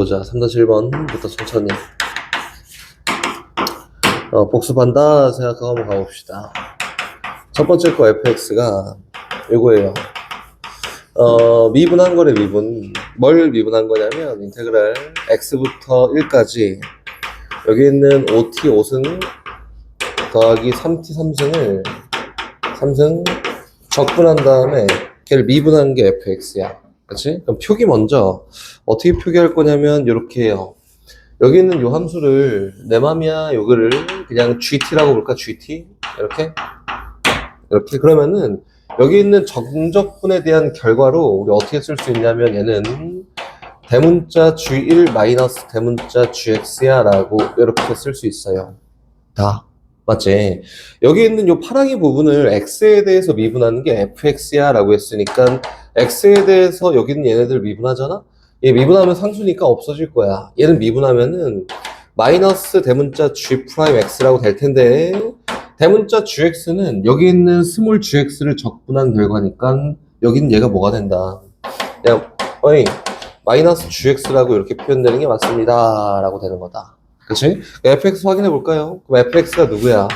보자. 3-1번부터 천천히 복습한다 생각하고 한번 가봅시다. 첫 번째 거 fx가 이거예요. 미분한 거래. 미분. 뭘 미분한 거냐면 인테그랄 x부터 1까지 여기 있는 5t 5승 더하기 3t 3승 적분한 다음에 걔를 미분한 게 fx야. 그치? 그럼 표기 먼저 어떻게 표기할 거냐면 이렇게 해요. 여기 있는 요 함수를 내 맘이야 요거를 그냥 gt라고 볼까? gt 이렇게 그러면은 여기 있는 정적분에 대한 결과로 우리 어떻게 쓸 수 있냐면 얘는 대문자 g1 마이너스 대문자 gx야 라고 이렇게 쓸 수 있어요. 다 맞지? 여기 있는 요 파랑이 부분을 x에 대해서 미분하는 게 fx야 라고 했으니까 x에 대해서 여기 있는 얘네들 미분하잖아? 얘 미분하면 상수니까 없어질 거야. 얘는 미분하면은 마이너스 대문자 g 프라임 x라고 될 텐데 대문자 gx는 여기 있는 스몰 gx를 적분한 결과니까 여기는 얘가 뭐가 된다. 그냥 어이 마이너스 gx라고 이렇게 표현되는 게 맞습니다 라고 되는 거다. 그치? fx 확인해 볼까요? 그럼 fx가 누구야?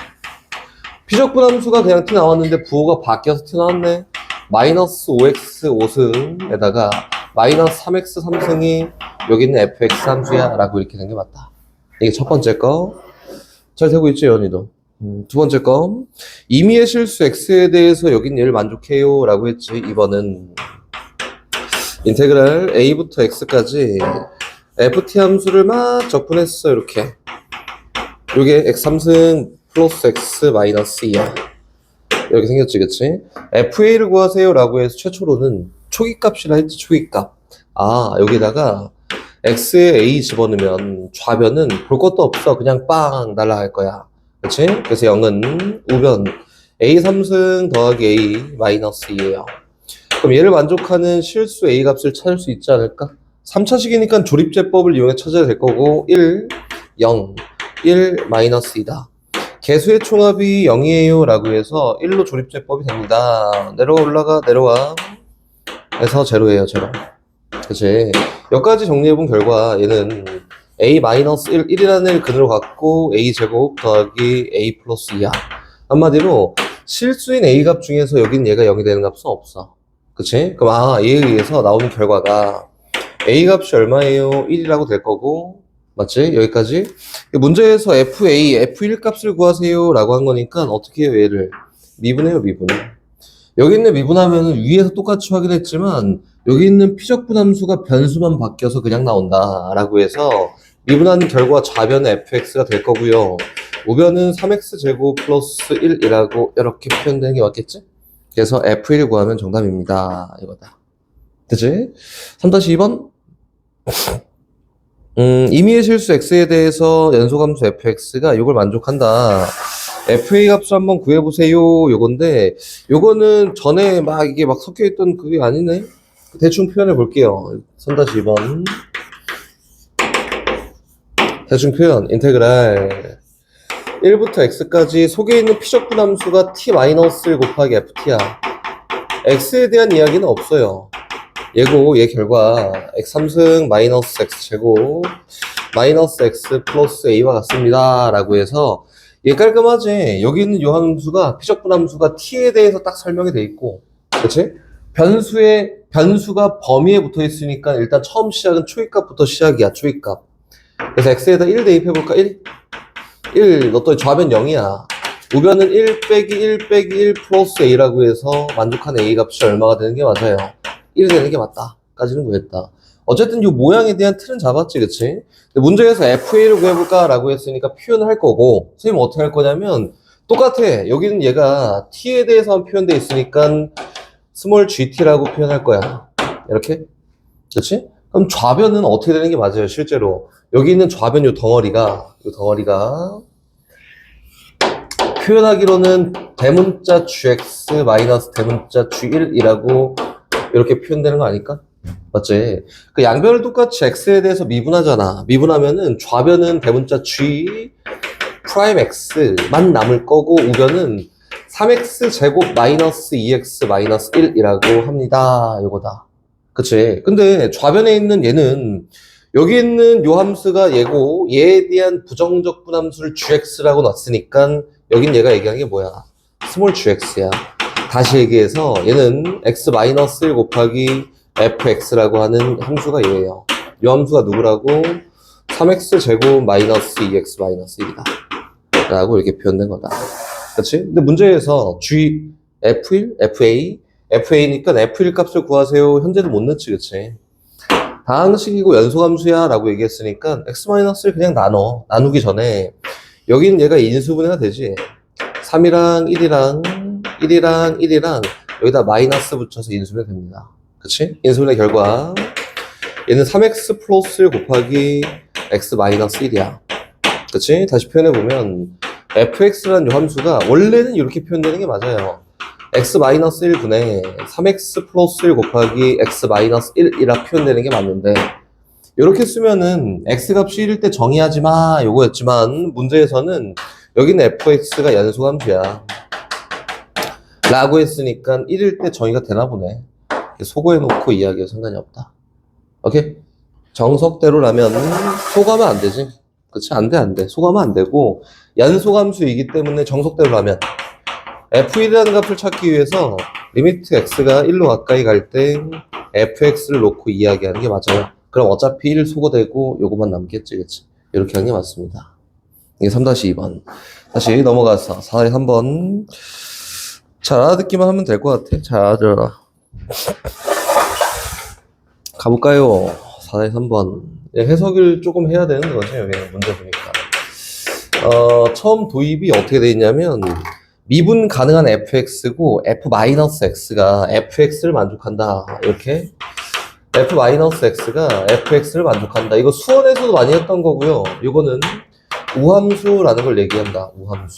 피적분 함수가 그냥 t 나왔는데 부호가 바뀌어서 t 나왔네. 마이너스 5x 5승에다가 마이너스 3x 3승이 여기 있는 fx 함수야 라고 이렇게 된 게 맞다. 이게 첫 번째 거. 잘 되고 있지, 연희도? 두 번째 거. 임의의 실수 x에 대해서 여긴 얘를 만족해요 라고 했지. 2번은 인테그랄 a부터 x까지 ft 함수를 막 적분했어. 이렇게 요게 x 3승 플러스 x 마이너스 2야 이렇게 생겼지. 그치? fa를 구하세요 라고 해서 최초로는 초기값이라 했지. 초기값. 여기다가 x에 a 집어넣으면 좌변은 볼 것도 없어. 그냥 빵 날아갈 거야. 그치? 그래서 0은 우변 a 3승 더하기 a 마이너스 2예요. 그럼 얘를 만족하는 실수 a 값을 찾을 수 있지 않을까? 3차식이니까 조립제법을 이용해 찾아야 될 거고 1, 0, 1, 마이너스 2다. 개수의 총합이 0이에요 라고 해서 1로 조립제법이 됩니다. 올라가 내려와 해서 제로예요. 제로. 그치? 여기까지 정리해본 결과 얘는 a 마이너스 1, 1이라는 애를 근으로 갖고 a 제곱 더하기 a 플러스 2야. 한마디로 실수인 a 값 중에서 여긴 얘가 0이 되는 값은 없어. 그치? 그럼 얘에 의해서 나오는 결과가 a 값이 얼마예요? 1이라고 될 거고, 맞지? 여기까지. 문제에서 fa, f1 값을 구하세요 라고 한 거니까 어떻게 해요? 얘를 미분해요. 미분. 여기 있는 미분하면 위에서 똑같이 확인했지만 여기 있는 피적분 함수가 변수만 바뀌어서 그냥 나온다 라고 해서 미분하는 결과 좌변은 fx가 될 거고요. 우변은 3x 제곱 플러스 1이라고 이렇게 표현되는 게 맞겠지? 그래서 f1을 구하면 정답입니다. 이거다. 그치? 3-2번. 임의의 실수 x에 대해서 연소함수 fx가 이걸 만족한다. fa 값을 한번 구해보세요. 요건데, 요거는 전에 이게 섞여있던 그게 아니네? 대충 표현해 볼게요. 3-2번. 대충 표현. 인테그랄 1부터 x까지 속에 있는 피적분 함수가 t-1 곱하기 ft야. x에 대한 이야기는 없어요. 얘 결과 x 3승 마이너스 x 제곱 마이너스 x 플러스 a와 같습니다 라고 해서 얘 깔끔하지? 여기 있는 요 함수가 피적분 함수가 t에 대해서 딱 설명이 돼 있고, 그치? 변수가 범위에 붙어 있으니까 일단 처음 시작은 초기값부터 시작이야. 초기값. 그래서 x에다 1 대입해 볼까? 1 넣었더니 좌변 0이야. 우변은 1 빼기 1 빼기 1 플러스 a라고 해서 만족한 a 값이 얼마가 되는 게 맞아요. 1이 되는 게 맞다 까지는 구했다. 어쨌든 이 모양에 대한 틀은 잡았지. 그치? 근데 문제에서 fa를 구해볼까 라고 했으니까 표현을 할 거고, 선생님 어떻게 할 거냐면 똑같아. 여기는 얘가 t에 대해서 표현되어 있으니까 스몰 gt라고 표현할 거야. 이렇게. 그치? 그럼 좌변은 어떻게 되는 게 맞아요? 실제로 여기 있는 좌변 요 덩어리가 표현하기로는 대문자 gx 마이너스 대문자 g1이라고 이렇게 표현되는 거 아닐까? 맞지? 그 양변을 똑같이 x에 대해서 미분하잖아. 미분하면은 좌변은 대문자 g 프라임 x만 남을 거고 우변은 3x 제곱 마이너스 2x 마이너스 1이라고 합니다. 요거다. 그치? 근데 좌변에 있는 얘는 여기 있는 요 함수가 얘고 얘에 대한 부정적분 함수를 gx라고 놨으니까 여긴 얘가 얘기하는 게 뭐야? 스몰 gx야. 다시 얘기해서 얘는 x-1 곱하기 fx라고 하는 함수가 얘예요. 요 함수가 누구라고? 3x 제곱 마이너스 2x 마이너스 1이다 라고 이렇게 표현된 거다. 그렇지? 근데 문제에서 g f1, fa니까 f1 값을 구하세요. 현재는 못 넣지, 그치? 다항식이고 연소함수야 라고 얘기했으니까 x-를 그냥 나누기 전에 여긴 얘가 인수분해가 되지. 3이랑 1이랑 여기다 마이너스 붙여서 인수분해 됩니다. 그치? 인수분해 결과 얘는 3x 플러스 1 곱하기 x-1이야. 그치? 다시 표현해보면 fx라는 요 함수가 원래는 이렇게 표현되는 게 맞아요. x-1분의 3x 플러스 1 곱하기 x-1이라 표현되는 게 맞는데 이렇게 쓰면은 x값이 1일 때 정의하지 마 요거였지만 문제에서는 여기는 fx가 연소함수야 라고 했으니까 1일 때 정의가 되나 보네. 소거해놓고 이야기가 상관이 없다. 오케이? 정석대로라면 소거하면 안 되지. 그치? 안 돼. 소거하면 안 되고 연소함수이기 때문에 정석대로라면 f1이라는 값을 찾기 위해서 리미트 x가 1로 가까이 갈 때 fx를 놓고 이야기하는 게 맞아요. 그럼 어차피 1 소거되고 요것만 남겠지, 그치? 이렇게 하는 게 맞습니다. 이게 3-2번. 다시 넘어가서 4-3번. 잘 알아듣기만 하면 될 것 같아. 잘 알아들어라. 가볼까요? 4-3번. 해석을 조금 해야 되는 거죠, 여기는 문제 보니까. 처음 도입이 어떻게 돼 있냐면 미분 가능한 fx고 f-x가 fx를 만족한다. 이렇게 f-x가 fx를 만족한다. 이거 수원에서도 많이 했던 거고요. 이거는 우함수라는 걸 얘기한다. 우함수.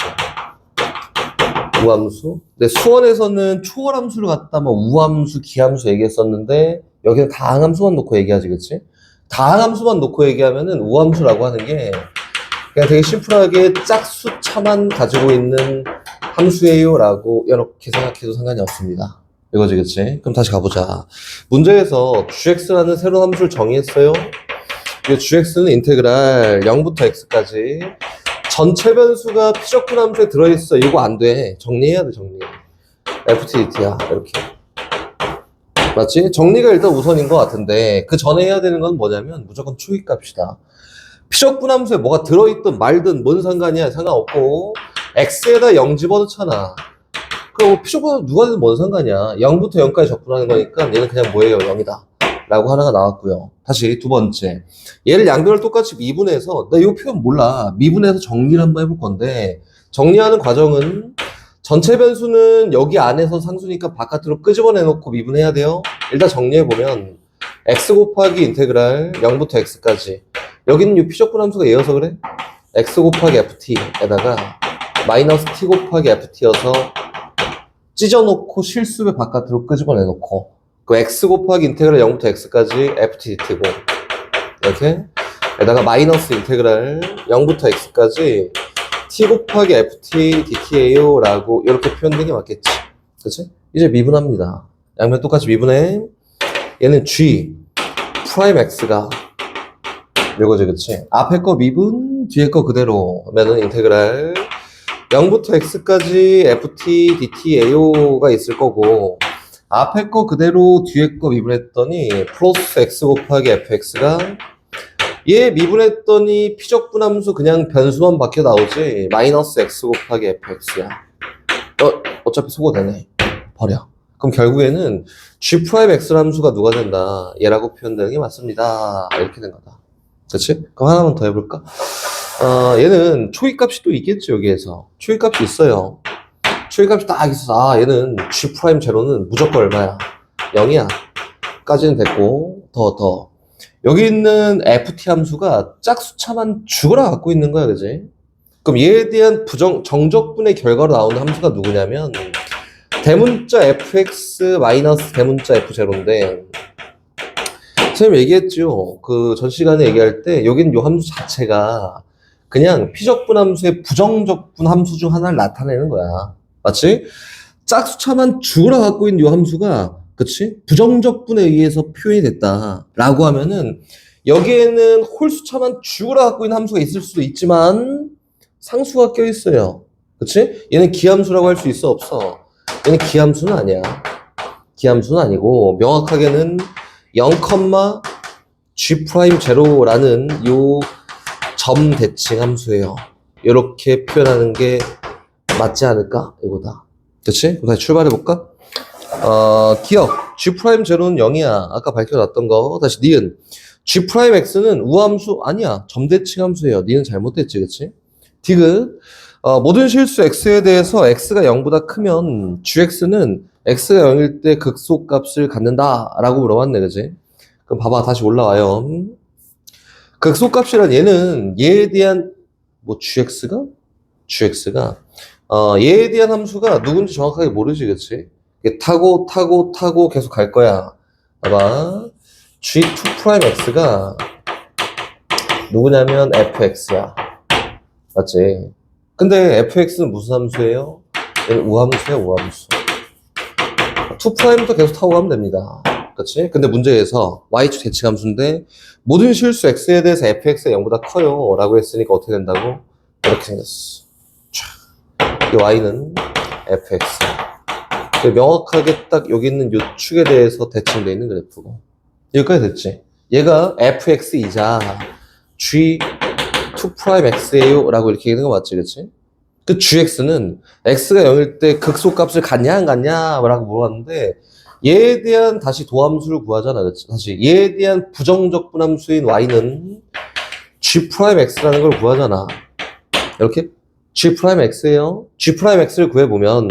근데 수원에서는 초월함수를 갖다 뭐 우함수, 기함수 얘기했었는데 여기는 다항함수만 놓고 얘기하지, 그치? 다항함수만 놓고 얘기하면은 우함수라고 하는 게 그냥 되게 심플하게 짝수차만 가지고 있는 함수예요 라고 이렇게 생각해도 상관이 없습니다. 이거지, 그치? 그럼 다시 가보자. 문제에서 gx라는 새로운 함수를 정의했어요. 이 gx는 인테그랄 0부터 x까지 전체 변수가 피적분 함수에 들어있어. 이거 안 돼. 정리해야 돼, 정리. ftdt야. 이렇게. 맞지? 정리가 일단 우선인 것 같은데 그 전에 해야 되는 건 뭐냐면 무조건 초기값이다. 피적분 함수에 뭐가 들어있든 말든 뭔 상관이야. 상관없고 x에다 0 집어넣잖아. 그럼 피적분 누가 되든 뭔 상관이야. 0부터 0까지 적분하는 거니까 얘는 그냥 뭐예요? 0이다 라고 하나가 나왔고요. 다시 두 번째, 얘를 양변을 똑같이 미분해서 나 이 표현 몰라. 미분해서 정리를 한번 해볼 건데 정리하는 과정은 전체 변수는 여기 안에서 상수니까 바깥으로 끄집어내놓고 미분해야 돼요. 일단 정리해보면 x 곱하기 인테그랄 0부터 x까지 여기는 이 피적분 함수가 얘여서 그래. x 곱하기 ft에다가 마이너스 t 곱하기 ft여서 찢어놓고 실수배 바깥으로 끄집어내놓고 그 x 곱하기 인테그랄 0부터 x까지 ftdt고 이렇게 에다가 마이너스 인테그랄 0부터 x까지 t 곱하기 ft dt예요 라고 이렇게 표현된 게 맞겠지. 그치? 이제 미분합니다. 양면 똑같이 미분해. 얘는 g 프라임 x가 요거지, 그치? 앞에 거 미분, 뒤에 거 그대로 하면은 인테그랄 0부터 x까지 ft dt예요가 있을 거고 앞에 거 그대로 뒤에 거 미분했더니 플러스 x 곱하기 fx가 얘 미분했더니 피적분 함수 그냥 변수만 바뀌어 나오지 마이너스 x 곱하기 fx야. 어차피 소거되네. 버려. 그럼 결국에는 g 프라임 x 함수가 누가 된다? 얘라고 표현되는 게 맞습니다. 이렇게 된 거다. 그치? 그럼 하나만 더 해볼까? 얘는 초기값이 또 있겠지, 여기에서. 초기값이 있어요. 초기값이 딱 있어서, 얘는 g 프라임 제로는 무조건 얼마야? 0이야. 까지는 됐고, 더. 여기 있는 ft 함수가 짝수차만 죽어라 갖고 있는 거야, 그지? 그럼 얘에 대한 정적분의 결과로 나오는 함수가 누구냐면, 대문자 fx 마이너스 대문자 f0인데, 선생님 얘기했죠. 그 전 시간에 얘기할 때 여긴 요 함수 자체가 그냥 피적분 함수의 부정적분 함수 중 하나를 나타내는 거야. 맞지? 짝수차만 죽으라 갖고 있는 요 함수가 그치? 부정적분에 의해서 표현이 됐다 라고 하면은 여기에는 홀수차만 죽으라 갖고 있는 함수가 있을 수도 있지만 상수가 껴있어요. 그치? 얘는 기함수라고 할 수 있어, 없어? 얘는 기함수는 아니야. 기함수는 아니고 명확하게는 0,G'0라는 요 점 대칭 함수예요. 이렇게 표현하는 게 맞지 않을까? 이거다. 그치? 그럼 다시 출발해볼까? 기억. G'0는 0이야. 아까 밝혀놨던 거. 다시 니은. G'X는 우함수 아니야. 점대칭 함수예요. 니는 잘못됐지, 그치? 디귿. 모든 실수 X에 대해서 X가 0보다 크면 Gx는 X가 0일 때 극소값을 갖는다. 라고 물어봤네, 그치? 그럼 봐봐. 다시 올라와요. 극소값이란 얘에 대한, Gx가, 얘에 대한 함수가 누군지 정확하게 모르지, 그치? 타고 계속 갈 거야. 봐봐. G2'X가 누구냐면 fx야. 맞지? 근데 fx는 무슨 함수예요? 얘는 우함수야, 우함수. 2'부터 계속 타고 가면 됩니다. 그치? 근데 문제에서 y축 대칭 함수인데 모든 실수 x에 대해서 fx가 0보다 커요 라고 했으니까 어떻게 된다고? 이렇게 생겼어. 이 y는 fx야. 명확하게 딱 여기 있는 요 축에 대해서 대칭되어 있는 그래프고. 여기까지 됐지? 얘가 fx이자 g2'x예요 라고 이렇게 얘기하는 거 맞지, 그치? 그 gx는 x가 0일 때 극소값을 갖냐 안 갖냐 라고 물어봤는데 얘에 대한 다시 도함수를 구하잖아, 그치? 다시 얘에 대한 부정적 분함수인 y는 g'x라는 걸 구하잖아. 이렇게 g'x예요. g'x를 구해보면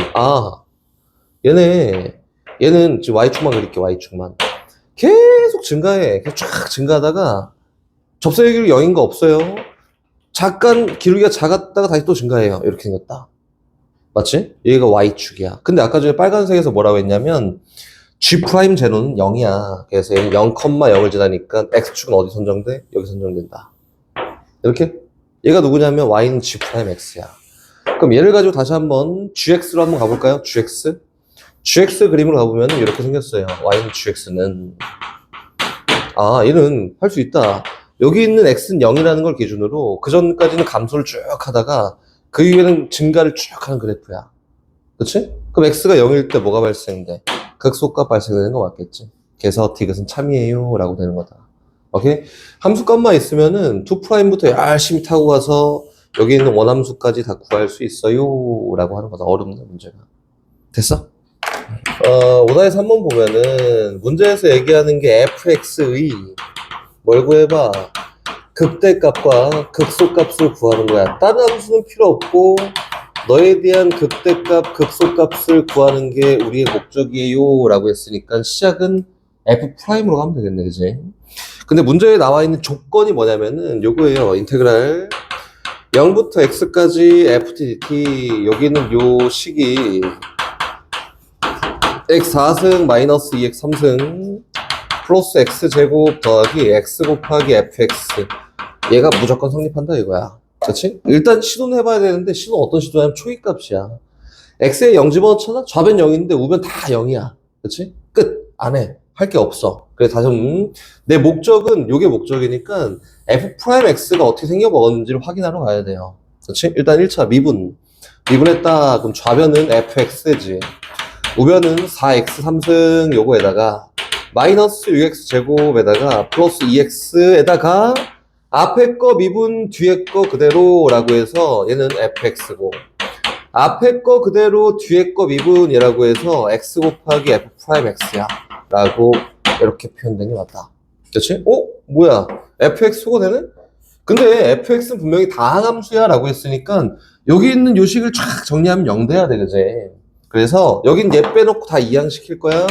얘는 지금 y축만 그릴게. y축만 계속 증가해. 계속 쫙 증가하다가 접선의 기울기 0인 거 없어요. 잠깐 기울기가 작았다가 다시 또 증가해요. 이렇게 생겼다. 맞지? 여기가 y축이야. 근데 아까 전에 빨간색에서 뭐라고 했냐면 G'제로는 0이야. 그래서 얘는 0,0을 지나니까 x축은 어디 선정돼? 여기 선정된다. 이렇게? 얘가 누구냐면 y는 G'x야. 그럼 얘를 가지고 다시 한번 gx로 한번 가볼까요? gx 그림으로 가보면 이렇게 생겼어요. y는 gx는 얘는 할 수 있다. 여기 있는 x는 0이라는 걸 기준으로 그 전까지는 감소를 쭉 하다가 그 이후에는 증가를 쭉 하는 그래프야. 그치? 그럼 x가 0일 때 뭐가 발생돼? 극소값 발생되는 거 맞겠지? 그래서 디귿은 참이에요 라고 되는 거다. 오케이? 함수값만 있으면은 2'부터 열심히 타고 가서 여기 있는 원함수까지 다 구할 수 있어요 라고 하는 거다. 어렵네, 문제가. 됐어? 오다에서 한번 보면은 문제에서 얘기하는 게 fx의 뭘 구해봐? 극대값과 극소값을 구하는 거야. 다른 함수는 필요 없고 너에 대한 극대값, 극소값을 구하는 게 우리의 목적이에요 라고 했으니까 시작은 f'으로 가면 되겠네, 그지? 근데 문제에 나와 있는 조건이 뭐냐면은 요거예요. 인테그랄 0부터 x까지 ftdt 여기는 요 식이 x4승 마이너스 2x 3승 플러스 x제곱 더하기 x 곱하기 fx 얘가 무조건 성립한다 이거야. 그렇지? 일단 시도는 해봐야 되는데 시도는 어떤 시도냐면 초기값이야. x에 0 집어넣잖아? 좌변 0인데 우변 다 0이야. 그렇지? 끝! 안 해. 할 게 없어. 그래 다시 내 목적은 요게 목적이니까 f'x가 어떻게 생겨먹었는지를 확인하러 가야 돼요. 그렇지? 일단 1차 미분했다. 그럼 좌변은 fx지. 우변은 4x 3승 요거에다가 마이너스 6x 제곱에다가 플러스 2x에다가 앞에 거 미분 뒤에 거 그대로라고 해서 얘는 fx고 앞에 거 그대로 뒤에 거 미분이라고 해서 x 곱하기 f'x야 라고 이렇게 표현된 게 맞다. 그렇지? 뭐야 fx가 되네? 근데 fx는 분명히 다항함수야 라고 했으니까 여기 있는 요식을 쫙 정리하면 0 돼야 돼, 그지? 그래서 여긴 얘 빼놓고 다 이항시킬 거야.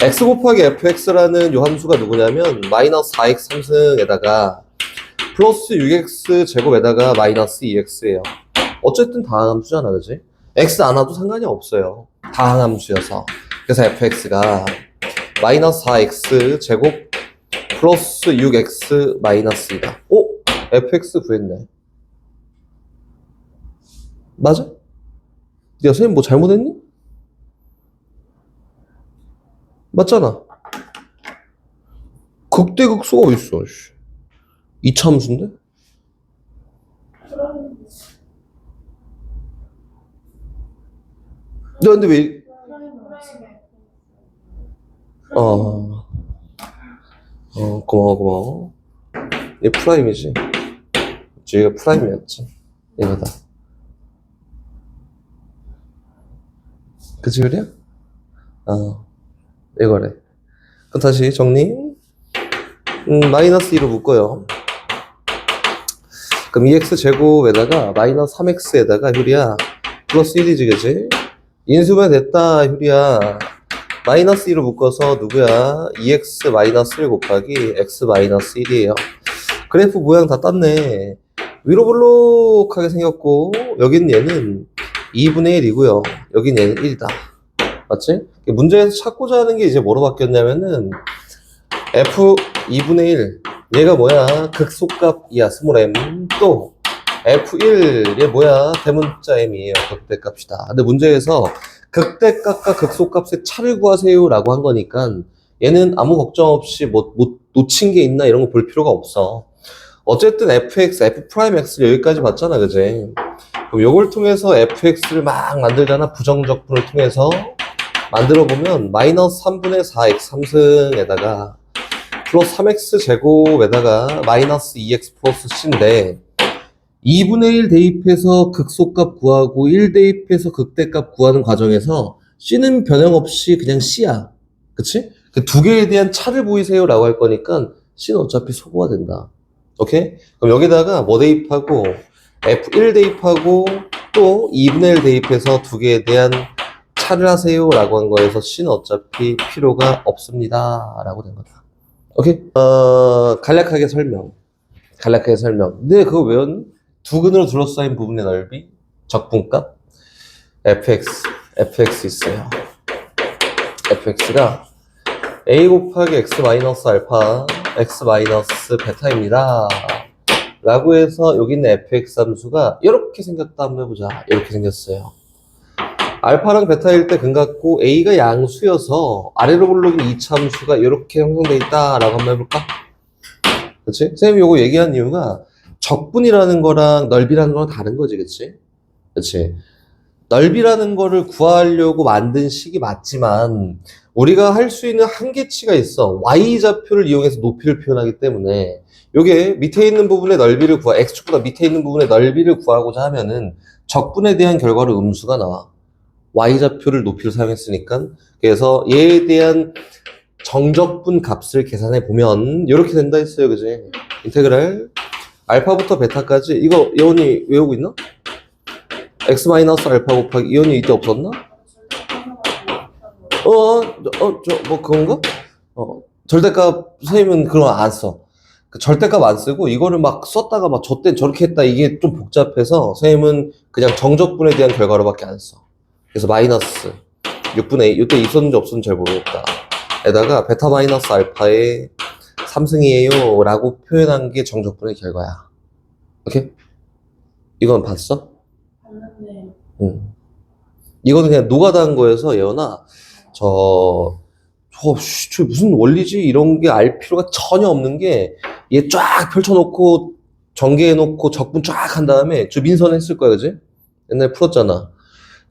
x 곱하기 fx라는 요 함수가 누구냐면 마이너스 4x 3승에다가 플러스 6x 제곱에다가 마이너스 2x예요. 어쨌든 다항함수잖아, 그지? x 안 와도 상관이 없어요. 다항함수여서. 그래서 fx가 마이너스 4x 제곱 플러스 6x 마이너스 2다. fx 구했네. 맞아? 야, 선생님 뭐 잘못했니? 맞잖아. 극대극소가 어딨어, 씨. 2차 함수인데? 근데 왜, 어, 고마워. 얘 프라임이지. 얘가 프라임이었지. 얘가다. 그치, 그래? 이거래. 그럼 다시 정리. 마이너스 2로 묶어요. 그럼 2x 제곱에다가 마이너스 3x에다가 효리야 플러스 1이지, 그치? 인수분해 됐다, 효리야. 마이너스 2로 묶어서 누구야? 2x 마이너스 1 곱하기 x 마이너스 1이에요. 그래프 모양 다 땄네. 위로 볼록하게 생겼고, 여긴 얘는 2분의 1이고요. 여긴 얘는 1이다. 맞지? 문제에서 찾고자 하는 게 이제 뭐로 바뀌었냐면은 f 2분의 1 얘가 뭐야? 극소값이야, 스몰 m. 또 f1 얘 뭐야? 대문자 m이에요. 극대값이다. 근데 문제에서 극대값과 극소값의 차를 구하세요 라고 한 거니까 얘는 아무 걱정 없이 뭐 놓친 게 있나 이런 거 볼 필요가 없어. 어쨌든 fx, f'x 여기까지 봤잖아, 그지? 그럼 요걸 통해서 fx를 막 만들잖아. 부정적분을 통해서 만들어보면 마이너스 3분의 4x 3승에다가 플러스 3x 제곱에다가 마이너스 2x 플러스 c인데 2분의 1 대입해서 극소값 구하고 1 대입해서 극대값 구하는 과정에서 c는 변형없이 그냥 c야. 그치? 그 두 개에 대한 차를 보이세요 라고 할 거니까 c는 어차피 소거가 된다. 오케이? 그럼 여기다가 뭐 대입하고 f1 대입하고 또 2분의 1 대입해서 두 개에 대한 차를 하세요 라고 한 거에서 c는 어차피 필요가 없습니다 라고 된 거다. 오케이? 간략하게 설명. 네, 그거 외웠니? 두 근으로 둘러싸인 부분의 넓이, 적분값, fx 있어요. fx가 a 곱하기 x 마이너스 알파, x 마이너스 베타입니다. 라고 해서 여기 있는 fx 함수가 이렇게 생겼다 한번 해보자. 이렇게 생겼어요. 알파랑 베타일 때 근 같고 a가 양수여서 아래로 볼록인 2차 함수가 이렇게 형성되어 있다 라고 한번 해볼까? 그치? 선생님이 요거 얘기한 이유가 적분이라는 거랑 넓이라는 거랑 다른 거지, 그치? 그치? 넓이라는 거를 구하려고 만든 식이 맞지만 우리가 할 수 있는 한계치가 있어. y좌표를 이용해서 높이를 표현하기 때문에 요게 밑에 있는 부분의 넓이를 x축보다 밑에 있는 부분의 넓이를 구하고자 하면은 적분에 대한 결과로 음수가 나와. y좌표를 높이로 사용했으니까. 그래서 얘에 대한 정적분 값을 계산해 보면 이렇게 된다 했어요, 그지? 인테그랄 알파부터 베타까지. 이거 예원이 외우고 있나? x 마이너스 알파 곱하기 예원이 이때 없었나? 뭐 그건가? 절대값 선생님은 그런 거 안 써. 그 절대값 안 쓰고 이거를 막 썼다가 막 저땐 저렇게 했다 이게 좀 복잡해서 선생님은 그냥 정적분에 대한 결과로밖에 안 써. 그래서 마이너스 6분의 2, 이때 있었는지 없었는지 잘 모르겠다. 에다가 베타 마이너스 알파의 3승이에요 라고 표현한 게 정적분의 결과야. 오케이? 이건 봤어? 봤는데. 응. 이거는 그냥 노가다 한 거여서 예원아 저 무슨 원리지? 이런 게 알 필요가 전혀 없는 게 얘 쫙 펼쳐놓고 전개해놓고 적분 쫙 한 다음에 저 민선 했을 거야, 그지? 옛날에 풀었잖아.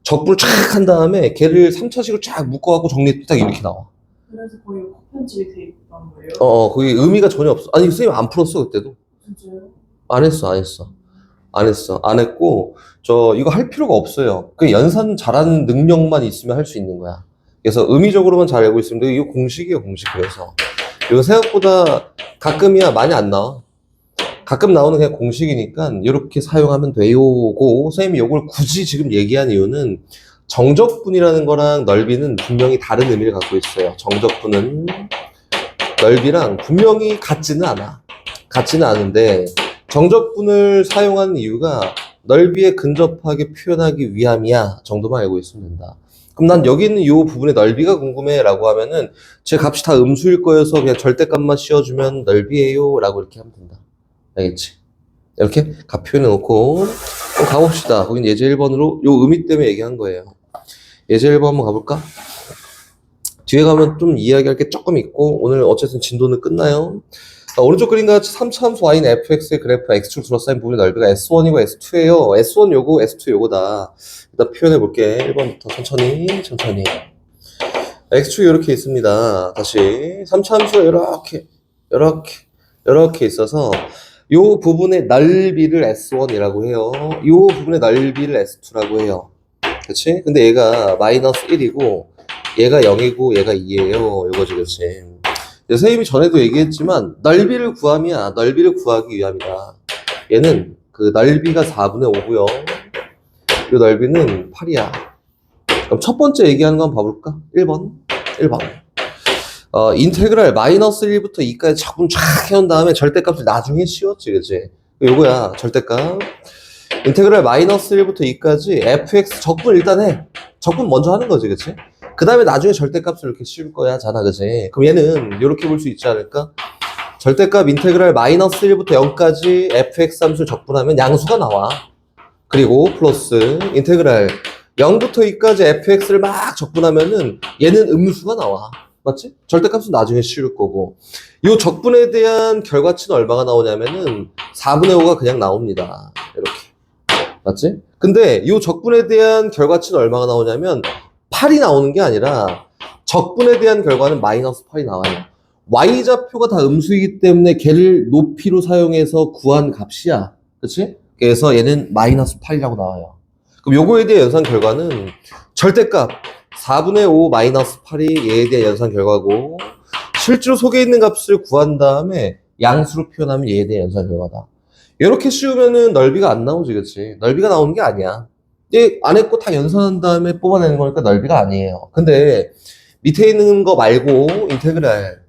적분을 쫙 한 다음에 걔를 3차식으로 쫙 묶어갖고 정리해 딱 이렇게 나와. 그래서 거의 코편집이 돼 있던 거예요? 그게 의미가 전혀 없어. 아니, 선생님 안 풀었어, 그때도. 진짜요? 안 했어. 안 했고, 이거 할 필요가 없어요. 그 연산 잘하는 능력만 있으면 할 수 있는 거야. 그래서 의미적으로만 잘 알고 있으면 돼. 이거 공식이에요, 공식. 그래서. 이거 생각보다 가끔이야, 많이 안 나와. 가끔 나오는 그냥 공식이니까 이렇게 사용하면 돼요고, 선생님이 이걸 굳이 지금 얘기한 이유는 정적분이라는 거랑 넓이는 분명히 다른 의미를 갖고 있어요. 정적분은 넓이랑 분명히 같지는 않아. 같지는 않은데 정적분을 사용하는 이유가 넓이에 근접하게 표현하기 위함이야 정도만 알고 있으면 된다. 그럼 난 여기 있는 이 부분의 넓이가 궁금해 라고 하면은 제 값이 다 음수일 거여서 그냥 절대값만 씌워주면 넓이에요 라고 이렇게 하면 된다. 알겠지? 이렇게 값 표현해 놓고 가봅시다. 거긴 예제 1번으로 요 의미 때문에 얘기한 거예요. 예제 1번 한번 가볼까? 뒤에 가면 좀 이야기할 게 조금 있고 오늘 어쨌든 진도는 끝나요. 오른쪽 그림과 같이 3차 함수 y는 fx의 그래프 x축 둘러싸인 부분의 넓이가 s1이고 s2예요. s1 요거, s2 요거다. 일단 표현해 볼게. 1번부터 천천히. x축이 이렇게 있습니다. 다시 3차 함수가 이렇게 있어서 요 부분의 넓이를 s1이라고 해요. 요 부분의 넓이를 s2라고 해요. 그치? 근데 얘가 마이너스 1이고 얘가 0이고 얘가 2예요. 요거지, 그치? 선생님이 전에도 얘기했지만 넓이를 구함이야. 넓이를 구하기 위함이다. 얘는 그 넓이가 4분의 5고요. 이 넓이는 8이야. 그럼 첫 번째 얘기하는 거 한번 봐볼까? 1번. 인테그랄 마이너스 1부터 2까지 적분 쫙 해온 다음에 절대값을 나중에 씌웠지, 그치? 요거야, 절대값. 인테그랄 마이너스 1부터 2까지 fx 적분 일단 해. 적분 먼저 하는 거지, 그치? 그 다음에 나중에 절대값을 이렇게 씌울 거야, 하잖아, 그치? 그럼 얘는 이렇게 볼 수 있지 않을까? 절대값 인테그랄 마이너스 1부터 0까지 fx 함수를 적분하면 양수가 나와. 그리고 플러스 인테그랄 0부터 2까지 fx를 막 적분하면은 얘는 음수가 나와. 맞지? 절대값은 나중에 씌울 거고. 이 적분에 대한 결과치는 얼마가 나오냐면은 4분의 5가 그냥 나옵니다. 이렇게. 맞지? 근데 이 적분에 대한 결과치는 얼마가 나오냐면 8이 나오는 게 아니라 적분에 대한 결과는 마이너스 8이 나와요. y좌표가 다 음수이기 때문에 걔를 높이로 사용해서 구한 값이야. 그치? 그래서 얘는 마이너스 8이라고 나와요. 그럼 요거에 대한 연산 결과는 절대값 4분의 5 마이너스 8이 얘에 대한 연산 결과고, 실제로 속에 있는 값을 구한 다음에 양수로 표현하면 얘에 대한 연산 결과다. 이렇게 씌우면은 넓이가 안 나오지, 그치? 넓이가 나오는 게 아니야. 얘 안에 거 다 연산한 다음에 뽑아내는 거니까 넓이가 아니에요. 근데 밑에 있는 거 말고 인테그랄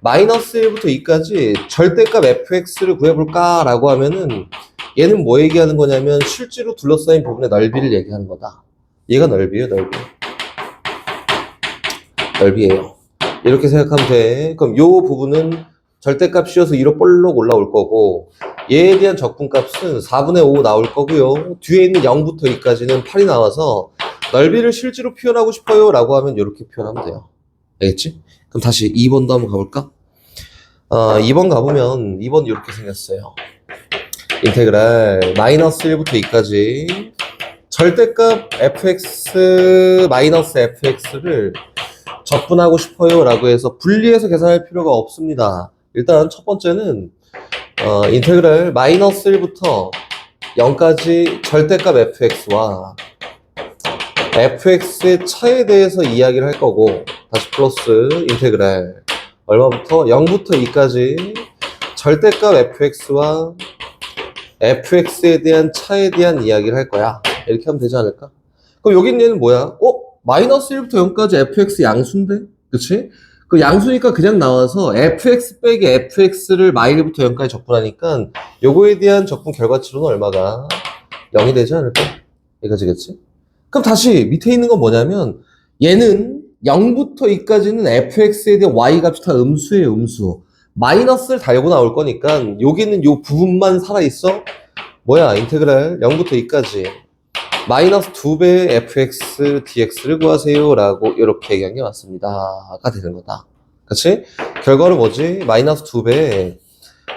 마이너스 1부터 2까지 절대값 fx를 구해볼까? 라고 하면은 얘는 뭐 얘기하는 거냐면 실제로 둘러싸인 부분의 넓이를 얘기하는 거다. 얘가 넓이에요, 넓이에요. 이렇게 생각하면 돼. 그럼 요 부분은 절대값 씌워서 2로 볼록 올라올 거고, 얘에 대한 적분값은 4분의 5 나올 거고요. 뒤에 있는 0부터 2까지는 8이 나와서 넓이를 실제로 표현하고 싶어요 라고 하면 이렇게 표현하면 돼요. 알겠지? 그럼 다시 2번도 한번 가볼까? 2번 가보면 2번 이렇게 생겼어요. 인테그랄 마이너스 1부터 2까지 절대값 fx 마이너스 fx를 적분하고 싶어요 라고 해서 분리해서 계산할 필요가 없습니다. 일단 첫 번째는 인테그랄 마이너스 1부터 0까지 절대값 fx와 fx의 차에 대해서 이야기를 할 거고, 다시 플러스 인테그랄 얼마부터 0부터 2까지 절대값 fx와 fx에 대한 차에 대한 이야기를 할 거야. 이렇게 하면 되지 않을까? 그럼 여기 있는 얘는 뭐야? 마이너스 1부터 0까지 fx 양수인데? 그치? 그 양수니까 그냥 나와서 fx 빼기 fx를 마이너스 1부터 0까지 적분하니까 요거에 대한 적분 결과치로는 얼마가? 0이 되지 않을까? 이거지겠지? 그럼 다시 밑에 있는 건 뭐냐면 얘는 0부터 2까지는 fx에 대한 y 값이 다 음수예요, 음수. 마이너스를 달고 나올 거니까 여기는 요 부분만 살아있어? 뭐야, 인테그랄 0부터 2까지 마이너스 2배의 fx dx를 구하세요 라고 이렇게 얘기한 게 맞습니다.가 되는 거다. 그치? 결과는 뭐지? 마이너스 2배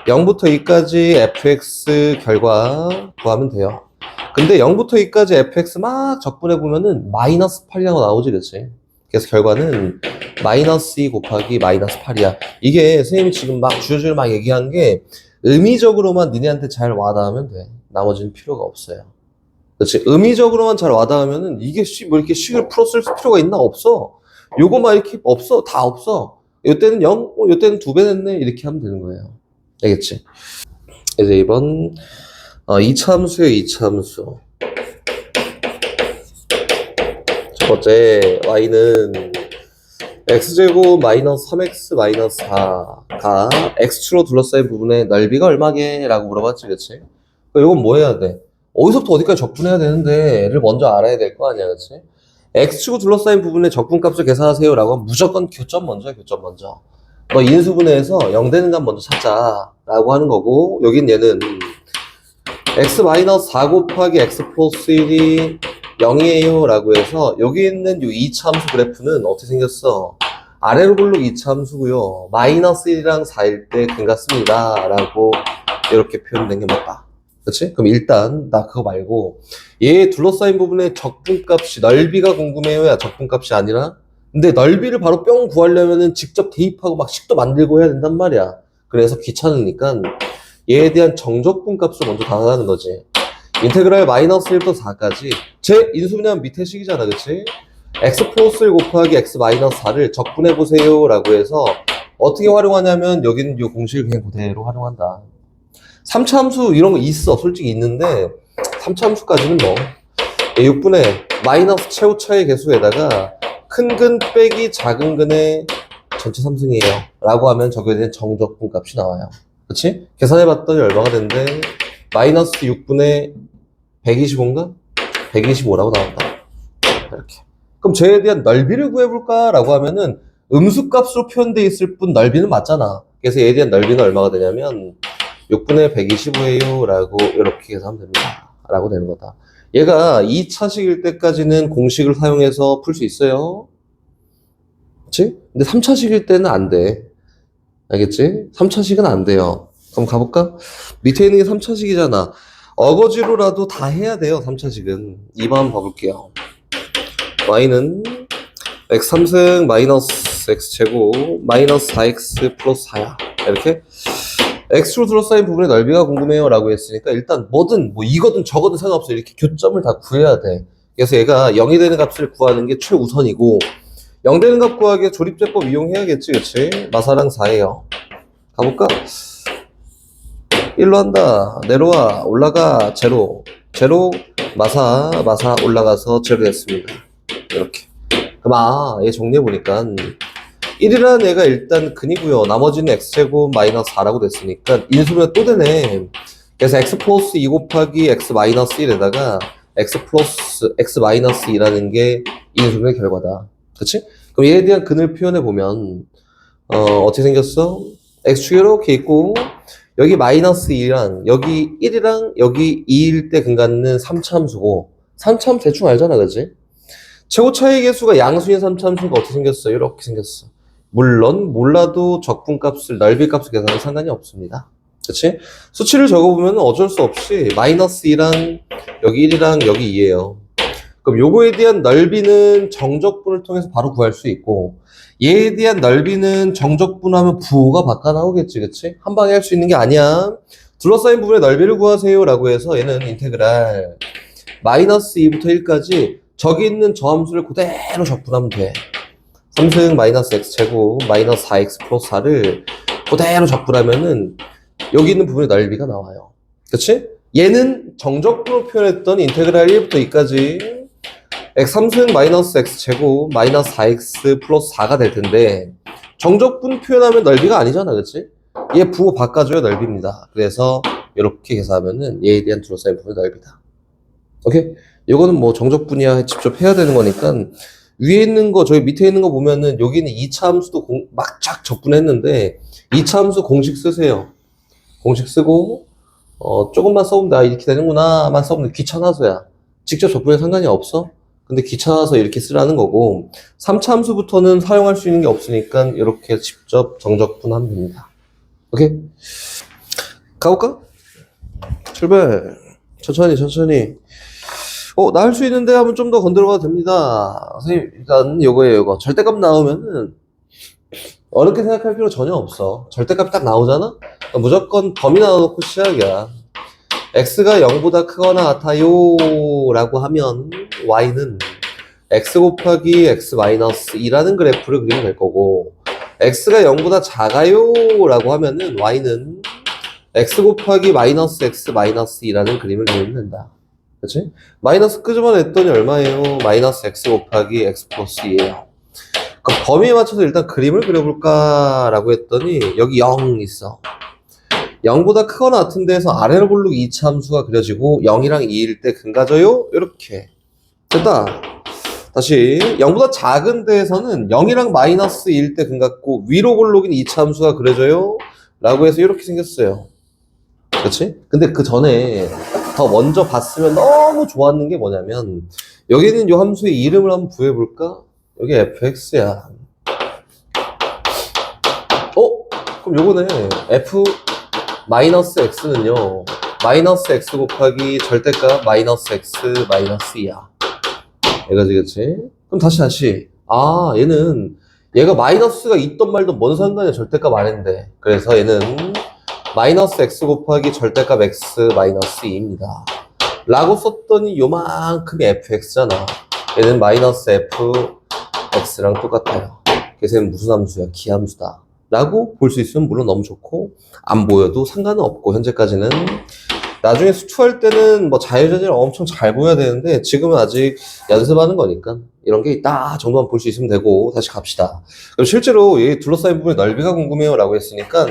0부터 2까지 fx 결과 구하면 돼요. 근데 0부터 2까지 fx 막 적분해보면은 마이너스 8이라고 나오지, 그치? 그래서 결과는 마이너스 2 곱하기 마이너스 8이야. 이게 선생님이 지금 막 주저주저 막 얘기한 게 의미적으로만 니네한테 잘 와닿으면 돼. 나머지는 필요가 없어요. 그렇지? 의미적으로만 잘 와닿으면은 이게 뭐 이렇게 식을 풀어 쓸 필요가 있나? 없어. 요거만 이렇게 없어. 다 없어. 요때는 0, 요때는 2배 냈네. 이렇게 하면 되는 거예요. 알겠지? 이제 이번 2차 함수예요, 2차 함수. 첫 번째, y는 x제곱 마이너스 3x 마이너스 4가 x축으로 둘러싸인 부분의 넓이가 얼마게? 라고 물어봤지, 그치? 이건 뭐 해야 돼? 어디서부터 어디까지 적분해야 되는데 얘를 먼저 알아야 될 거 아니야, 그치? x축으로 둘러싸인 부분의 적분값을 계산하세요 라고 하면 무조건 교점 먼저 해, 교점 먼저. 너 인수분해해서 0 되는 값 먼저 찾자 라고 하는 거고, 여긴 얘는 x-4 곱하기 x 플러스 1이 0이에요 라고 해서 여기 있는 이 2차 함수 그래프는 어떻게 생겼어? 아래로 볼록 이차 함수고요. 마이너스 1이랑 4일 때 근같습니다. 라고 이렇게 표현된 게 맞다. 그치? 그럼 일단 나 그거 말고 얘 둘러싸인 부분의 적분값이 넓이가 궁금해요야 적분값이 아니라 근데 넓이를 바로 뿅 구하려면은 직접 대입하고 막 식도 만들고 해야 된단 말이야. 그래서 귀찮으니까 얘에 대한 정적분 값을 먼저 나가는 거지. 인테그랄 마이너스 1부터 4까지 제 인수분해하면 밑에 식이잖아, 그치? x 플러스 1 곱하기 x 마이너스 4를 적분해보세요 라고 해서 어떻게 활용하냐면 여기는 이 공식을 그냥 그대로 활용한다. 3차 함수 이런 거 있어. 솔직히 있는데 3차 함수까지는 뭐 6분의 마이너스 최고차의 개수에다가 큰 근 빼기 작은 근의 전체 3승이에요 라고 하면 저거에 대한 정적분 값이 나와요. 그치? 계산해봤더니 얼마가 된대? 마이너스 6분의 125인가? 125라고 나온다. 이렇게. 그럼 쟤에 대한 넓이를 구해볼까? 라고 하면은 음수값으로 표현되어 있을 뿐 넓이는 맞잖아. 그래서 얘에 대한 넓이는 얼마가 되냐면 6분의 125예요 라고 이렇게 계산하면 됩니다. 라고 되는 거다. 얘가 2차식일 때까지는 공식을 사용해서 풀 수 있어요. 그치? 근데 3차식일 때는 안 돼. 알겠지? 3차식은 안 돼요. 그럼 가볼까? 밑에 있는 게 3차식이잖아. 어거지로라도 다 해야 돼요, 3차식은. 2번 봐볼게요. y는 x 3승 마이너스 x제곱 마이너스 4x 플러스 4야. 이렇게. x로 둘러싸인 부분의 넓이가 궁금해요 라고 했으니까 일단 뭐든 뭐 이거든 저거든 상관없어. 이렇게 교점을 다 구해야 돼. 그래서 얘가 0이 되는 값을 구하는 게 최우선이고 0 되는 값 구하기에 조립제법 이용해야겠지, 그치? 마사랑 4예요. 가볼까? 1로 한다. 내려와. 올라가. 제로. 제로. 마사. 마사. 올라가서 제로 됐습니다. 이렇게. 그럼 얘 정리해보니까 1이라는 애가 일단 근이고요. 나머지는 x제곱 마이너스 4라고 됐으니까 인수분해 또 되네. 그래서 x 플러스 2 곱하기 x 마이너스 1에다가 x 플러스 x 마이너스 2라는 게 인수분해 결과다. 그치? 그럼 얘에 대한 근을 표현해보면 어떻게 생겼어? x축이 이렇게 있고 여기 마이너스 2랑 여기 1이랑 여기 2일 때 근갖는 3차 함수고 3차 함수 대충 알잖아, 그치? 최고 차이 개수가 양수인 3차 함수가 어떻게 생겼어? 이렇게 생겼어. 물론 몰라도 적분값을 넓이 값을 계산하면 상관이 없습니다. 그치? 수치를 적어보면 어쩔 수 없이 마이너스 2랑 여기 1이랑 여기 2예요. 그럼 요거에 대한 넓이는 정적분을 통해서 바로 구할 수 있고 얘에 대한 넓이는 정적분하면 부호가 바꿔 나오겠지, 그치? 한 방에 할 수 있는 게 아니야. 둘러싸인 부분의 넓이를 구하세요 라고 해서 얘는 인테그랄 마이너스 2부터 1까지 저기 있는 저 함수를 그대로 적분하면 돼. 3승 마이너스 x제곱 마이너스 4x 플러스 4를 그대로 적분하면은 여기 있는 부분의 넓이가 나와요. 그치? 얘는 정적분으로 표현했던 인테그랄 1부터 2까지 x 3승 마이너스 x제곱 마이너스 4x 플러스 4가 될 텐데 정적분 표현하면 넓이가 아니잖아, 그치? 얘 부호 바꿔줘야 넓이입니다. 그래서 이렇게 계산하면은 얘에 대한 둘러싸인 부분의 넓이다. 오케이? 이거는 뭐 정적분이야 직접 해야 되는 거니까 위에 있는 거 저기 밑에 있는 거 보면은 여기는 2차 함수도 막 쫙 적분했는데 2차 함수 공식 쓰세요. 공식 쓰고 조금만 써보면 이렇게 되는구나만 써보면 귀찮아서야. 직접 적분에 상관이 없어. 근데 귀찮아서 이렇게 쓰라는 거고 3차 함수부터는 사용할 수 있는 게 없으니까 이렇게 직접 정적분하면 됩니다. 오케이? 가볼까? 출발. 천천히. 나 할 수 있는데 하면 좀 더 건드려봐도 됩니다. 선생님, 일단 요거예요, 이거. 절대값 나오면은 어렵게 생각할 필요 전혀 없어. 절대값 딱 나오잖아? 무조건 범위 나눠놓고 시작이야. x가 0보다 크거나 같아요 라고 하면 y는 x 곱하기 x 마이너스 2라는 그래프를 그리면 될 거고 x가 0보다 작아요 라고 하면은 y는 x 곱하기 마이너스 x 마이너스 2라는 그림을 그리면 된다. 그치? 마이너스 끄집어냈더니 얼마예요? 마이너스 x 곱하기 x 플러스 2예요. 그럼 범위에 맞춰서 일단 그림을 그려볼까 라고 했더니 여기 0 있어. 0보다 크거나 같은 데에서 아래로 볼록 2차 함수가 그려지고 0이랑 2일 때 근가져요? 이렇게 됐다. 다시 0보다 작은 데에서는 0이랑 마이너스 2일 때 근같고 위로 볼록인 2차 함수가 그려져요? 라고 해서 이렇게 생겼어요. 그렇지? 근데 그 전에 더 먼저 봤으면 너무 좋았는 게 뭐냐면 여기는 이 함수의 이름을 한번 부여해볼까? 여기 fx야. 그럼 요거네. f 마이너스 x는요. 마이너스 x 곱하기 절대값 마이너스 x 마이너스 2야. 이거지. 그럼 다시. 아, 얘가 마이너스가 있던 말던 뭔 상관이야. 절대값 아닌데. 그래서 얘는 마이너스 x 곱하기 절대값 x 마이너스 2입니다. 라고 썼더니 요만큼이 fx잖아. 얘는 마이너스 fx랑 똑같아요. 그래서 얘는 무슨 함수야? 기함수다. 라고 볼 수 있으면 물론 너무 좋고, 안 보여도 상관은 없고, 현재까지는. 나중에 수투할 때는 뭐 자유자재를 엄청 잘 보여야 되는데, 지금은 아직 연습하는 거니까, 이런 게 있다 정도만 볼 수 있으면 되고, 다시 갑시다. 그럼 실제로 이 둘러싸인 부분의 넓이가 궁금해요 라고 했으니까,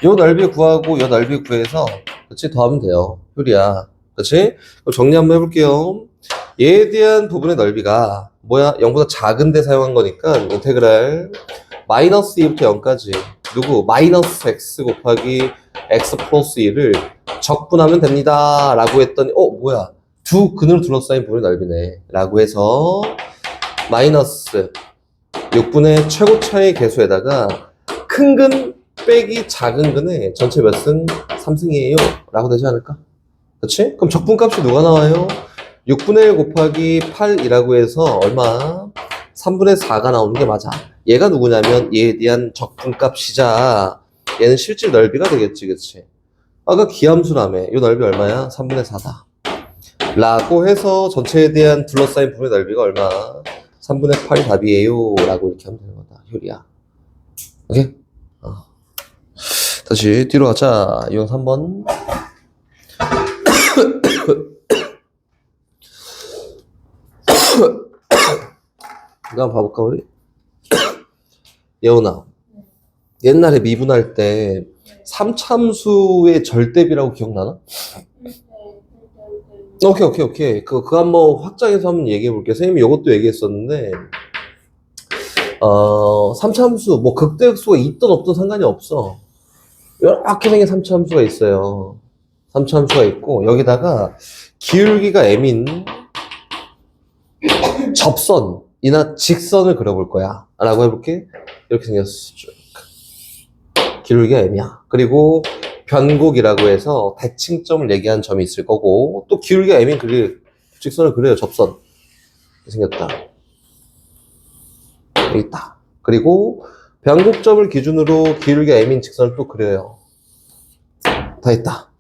요 넓이 구하고, 요 넓이 구해서, 그치? 더하면 돼요. 효리야. 그치? 그럼 정리 한번 해볼게요. 얘에 대한 부분의 넓이가, 뭐야? 0보다 작은데 사용한 거니까, 인테그랄, 마이너스 2부터 0까지 누구? 마이너스 x 곱하기 x 플러스 2를 적분하면 됩니다 라고 했더니 뭐야? 두 근으로 둘러싸인 부분의 넓이네 라고 해서 마이너스 6분의 최고차의 개수에다가 큰 근 빼기 작은 근의 전체 몇 승? 3승이에요 라고 되지 않을까? 그치? 그럼 적분값이 누가 나와요? 6분의 1 곱하기 8이라고 해서 얼마? 3분의 4가 나오는 게 맞아. 얘가 누구냐면 얘에 대한 적분값이자 얘는 실질 넓이가 되겠지, 그치? 아까 기함수라며. 이 넓이 얼마야? 3분의 4다. 라고 해서 전체에 대한 둘러싸인 부분의 넓이가 얼마? 3분의 8이 답이에요. 라고 이렇게 하면 되는 거다. 효리야. 오케이? 다시 뒤로 가자. 이건 3번. 이거 한번 봐볼까, 우리? 예원아. 옛날에 미분할 때 3참수의 절대비라고 기억나나? 오케이. 그거 한번 확장해서 한번 얘기해 볼게요. 선생님이 이것도 얘기했었는데, 3참수, 뭐 극대극수가 있든 없든 상관이 없어. 이렇게 생긴 3참수가 있어요. 3참수가 있고, 여기다가 기울기가 m인 접선이나 직선을 그려볼 거야. 라고 해볼게. 이렇게 생겼어. 기울기가 m이야. 그리고 변곡이라고 해서 대칭점을 얘기한 점이 있을 거고, 또 기울기가 m인 직선을 그려요. 접선. 이렇게 생겼다. 여기 있다. 그리고 변곡점을 기준으로 기울기가 m인 직선을 또 그려요. 다 있다.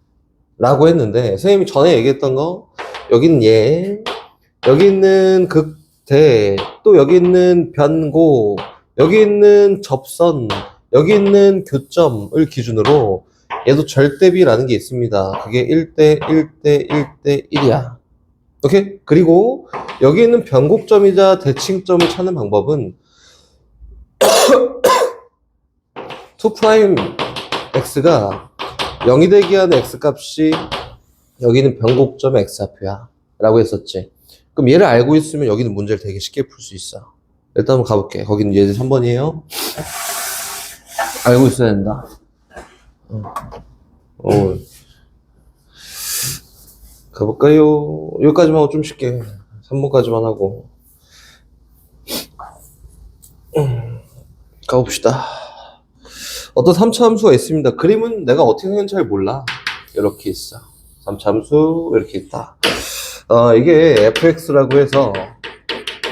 라고 했는데, 선생님이 전에 얘기했던 거, 여기는 얘, 여기 있는 극대, 또 여기 있는 변곡, 여기 있는 접선, 여기 있는 교점을 기준으로 얘도 절대비라는 게 있습니다. 그게 1대 1대 1대 1이야. 오케이? 그리고 여기 있는 변곡점이자 대칭점을 찾는 방법은 2'x가 0이 되기 위한 x값이 여기는 변곡점의 x좌표야 라고 했었지. 그럼 얘를 알고 있으면 여기는 문제를 되게 쉽게 풀 수 있어. 일단 한번 가볼게. 거기는 얘들 3번이에요. 알고 있어야 된다. 가볼까요? 여기까지만 하고 좀 쉽게. 3번까지만 하고. 가봅시다. 어떤 3차 함수가 있습니다. 그림은 내가 어떻게 생겼는지 잘 몰라. 이렇게 있어. 3차 함수 이렇게 있다. 이게 fx라고 해서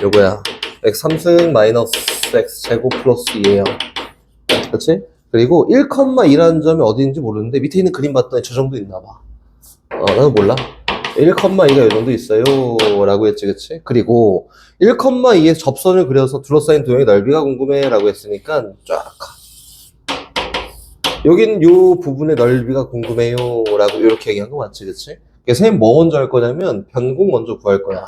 요거야. x 3승 마이너스 x 제곱 플러스 2예요. 그치? 그리고 1,2라는 점이 어디인지 모르는데 밑에 있는 그림 봤더니 저 정도 있나봐. 나도 몰라. 1,2가 이 정도 있어요 라고 했지, 그치? 그리고 1,2에 접선을 그려서 둘러싸인 도형의 넓이가 궁금해 라고 했으니까 쫙 여긴 요 부분의 넓이가 궁금해요 라고 이렇게 얘기한 거 맞지, 그치? 그래서 선생님 뭐 먼저 할 거냐면 변곡 먼저 구할 거야.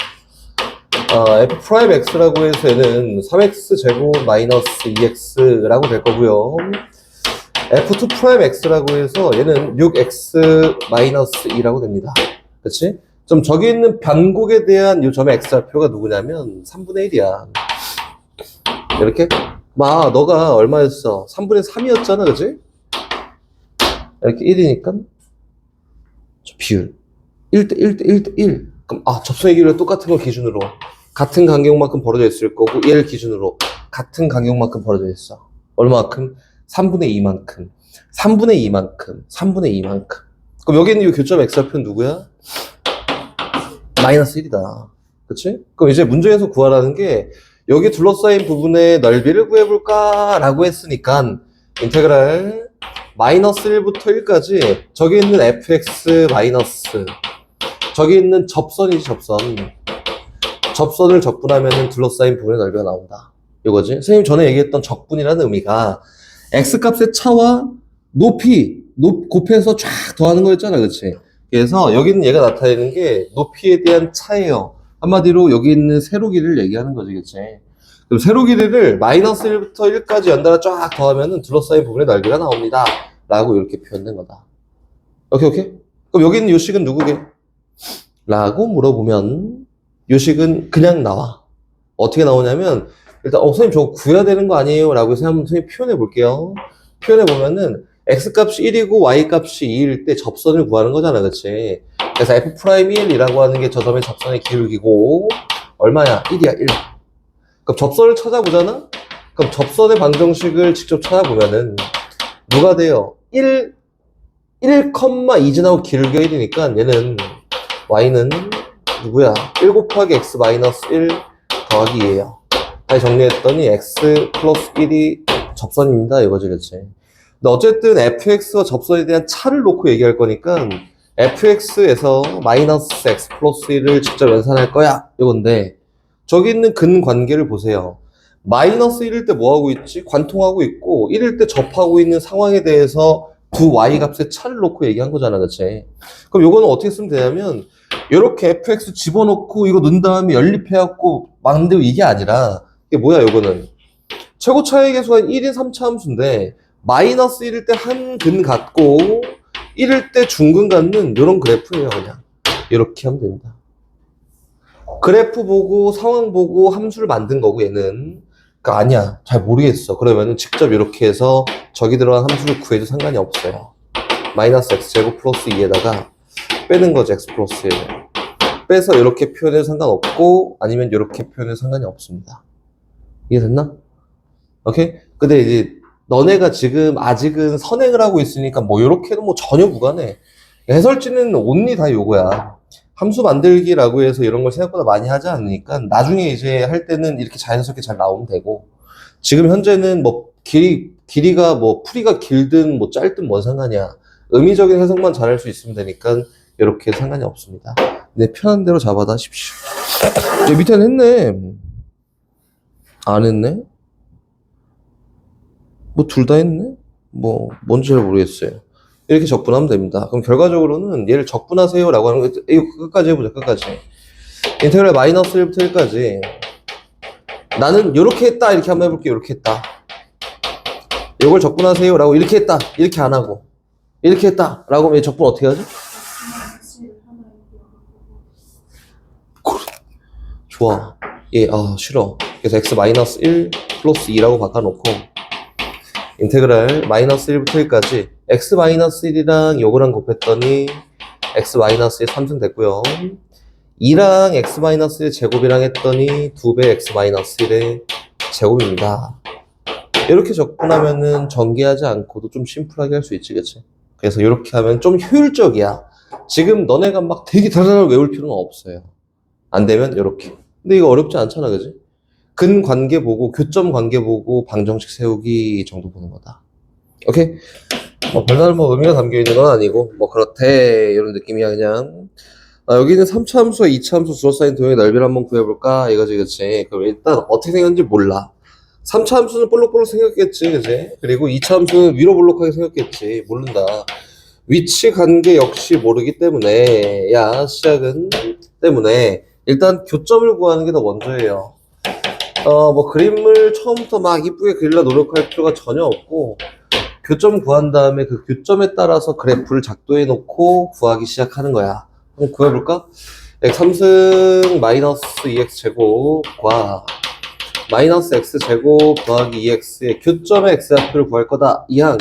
f'x라고 해서 얘는 3x 제곱 마이너스 2x라고 될 거고요. f2'x라고 해서 얘는 6x 마이너스 2라고 됩니다. 그치? 좀 저기 있는 변곡에 대한 이 점의 x좌표가 누구냐면 3분의 1이야. 이렇게? 너가 얼마였어? 3분의 3이었잖아, 그치? 이렇게 1이니까 저 비율 1대 1대 1대 1. 그럼 접선의 기울기가 똑같은 걸 기준으로 같은 간격만큼 벌어져 있을 거고 얘를 기준으로 같은 간격만큼 벌어져 있어. 얼마만큼? 3분의 2만큼. 3분의 2만큼, 3분의 2만큼. 그럼 여기 있는 이 교점 x좌표는 누구야? 마이너스 1이다. 그치? 그럼 이제 문제에서 구하라는 게 여기 둘러싸인 부분의 넓이를 구해볼까? 라고 했으니까 인테그랄 마이너스 1부터 1까지 저기 있는 fx 마이너스 저기 있는 접선이지 접선. 접선을 적분하면 둘러싸인 부분의 넓이가 나온다. 이거지. 선생님 전에 얘기했던 적분이라는 의미가 x값의 차와 높이 곱해서 쫙 더하는 거였잖아. 그치? 그래서 여기는 얘가 나타내는 게 높이에 대한 차예요. 한마디로 여기 있는 세로 길이를 얘기하는 거지. 그치? 그럼 세로 길이를 마이너스 1부터 1까지 연달아 쫙 더하면 둘러싸인 부분의 넓이가 나옵니다. 라고 이렇게 표현된 거다. 오케이? 그럼 여기 있는 요 식은 누구게? 라고 물어보면 요 식은 그냥 나와. 어떻게 나오냐면 일단 선생님 저거 구해야 되는 거 아니에요? 라고 해서 한번 선생님 표현해 볼게요. 표현해 보면은 x값이 1이고 y값이 2일 때 접선을 구하는 거잖아. 그치? 그래서 f'1이라고 하는 게 저 점의 접선의 기울기고 얼마야? 1이야 1. 그럼 접선을 찾아보잖아? 그럼 접선의 방정식을 직접 찾아보면은 누가 돼요? 1,2 지나고 기울기가 1이니까 얘는 y는 누구야? 1 곱하기 x 마이너스 1 더하기 2예요. 다시 정리했더니 x 플러스 1이 접선입니다. 이거지, 그치? 근데 어쨌든 fx와 접선에 대한 차를 놓고 얘기할 거니까 fx에서 마이너스 x 플러스 1을 직접 연산할 거야. 이건데 저기 있는 근관계를 보세요. 마이너스 1일 때 뭐 하고 있지? 관통하고 있고 1일 때 접하고 있는 상황에 대해서 두 y 값의 차를 놓고 얘기한 거잖아. 그치? 그럼 요거는 어떻게 쓰면 되냐면 이렇게 fx 집어넣고 이거 넣은 다음에 연립해갖고 만들고 이게 아니라 이게 뭐야 요거는 최고 차이 계수가 1인 3차 함수인데 마이너스 1일 때 한 근 갖고 1일 때 중근 갖는 이런 그래프예요. 그냥 이렇게 하면 됩니다. 그래프 보고 상황 보고 함수를 만든 거고 얘는 그러니까 아니야 잘 모르겠어. 그러면은 직접 이렇게 해서 저기 들어간 함수를 구해도 상관이 없어요. 마이너스 x제곱 플러스 2에다가 빼는 거지 x 플러스 1 빼서 이렇게 표현해도 상관없고 아니면 이렇게 표현해도 상관이 없습니다. 이해됐나? 오케이? 근데 이제 너네가 지금 아직은 선행을 하고 있으니까 뭐 이렇게 해도 뭐 전혀 무관해. 해설지는 온리 다 요거야. 함수 만들기라고 해서 이런 걸 생각보다 많이 하지 않으니까 나중에 이제 할 때는 이렇게 자연스럽게 잘 나오면 되고 지금 현재는 뭐 길이가 뭐 풀이가 길든 뭐 짧든 뭔 상관이야. 의미적인 해석만 잘할 수 있으면 되니까 이렇게 상관이 없습니다. 내 편한 대로 잡아다 하십시오. 얘 밑에는 했네. 안 했네? 뭐 둘 다 했네? 뭐 뭔지 잘 모르겠어요. 이렇게 적분하면 됩니다. 그럼 결과적으로는 얘를 적분하세요 라고 하는 거 이거 끝까지 해보자. 끝까지 인테그랄 마이너스 1부터 1까지 나는 요렇게 했다 이렇게 한번 해볼게요. 요렇게 했다 요걸 적분하세요 라고 이렇게 했다 이렇게 안 하고 이렇게 했다 라고 하면 얘 적분 어떻게 하지? 좋아. 싫어. 그래서 x 마이너스 1 플러스 2라고 바꿔놓고 인테그랄 마이너스 1부터 1까지 x 마이너스 1이랑 요거랑 곱했더니 x 마이너스 1 3승 됐고요. 2랑 x 마이너스 1 제곱이랑 했더니 2배 x 마이너스 1의 제곱입니다. 이렇게 적분하면은 전개하지 않고도 좀 심플하게 할 수 있지, 그치? 그래서 이렇게 하면 좀 효율적이야. 지금 너네가 막 되게 다르다고 외울 필요는 없어요. 안 되면 이렇게. 근데 이거 어렵지 않잖아, 그지? 근 관계 보고, 교점 관계 보고, 방정식 세우기 정도 보는 거다. 오케이? 별다른 의미가 담겨 있는 건 아니고, 그렇대. 이런 느낌이야, 그냥. 여기는 3차 함수와 2차 함수 둘러싸인 도형의 넓이를 한번 구해볼까? 이거지, 그치? 그럼 일단 어떻게 생겼는지 몰라. 3차 함수는 볼록볼록 생겼겠지, 그치? 그리고 2차 함수는 위로 볼록하게 생겼겠지. 모른다. 위치 관계 역시 모르기 때문에, 시작은 때문에, 일단 교점을 구하는 게 더 먼저예요. 그림을 처음부터 막 이쁘게 그리려 노력할 필요가 전혀 없고, 교점 구한 다음에 그 교점에 따라서 그래프를 작도해 놓고 구하기 시작하는 거야. 한번 구해볼까? x 3승 마이너스 2x 제곱과 마이너스 x 제곱 더하기 2x의 교점의 x좌표를 구할 거다. 이항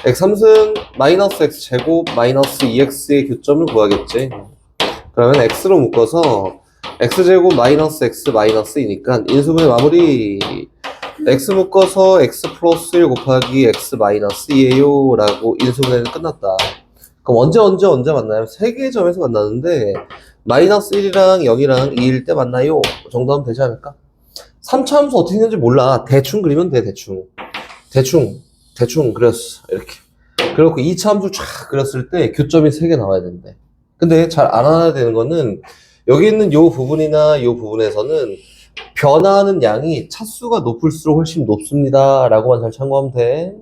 x 3승 마이너스 x 제곱 마이너스 2x의 교점을 구하겠지. 그러면 x로 묶어서 x제곱 마이너스 x 마이너스 이니까 인수분해 마무리 x 묶어서 x 플러스 1 곱하기 x 마이너스 2예요 라고 인수분해는 끝났다. 그럼 언제 만나요? 세 개의 점에서 만나는데 마이너스 1이랑 0이랑 2일 때 만나요 정도 하면 되지 않을까? 3차 함수 어떻게 생겼는지 몰라. 대충 그리면 돼. 대충 그렸어 이렇게. 그리고 2차 함수 쫙 그렸을 때 교점이 3개 나와야 된대. 근데 잘 알아야 되는 거는 여기 있는 요 부분이나 요 부분에서는 변화하는 양이 차수가 높을수록 훨씬 높습니다 라고만 잘 참고하면 돼.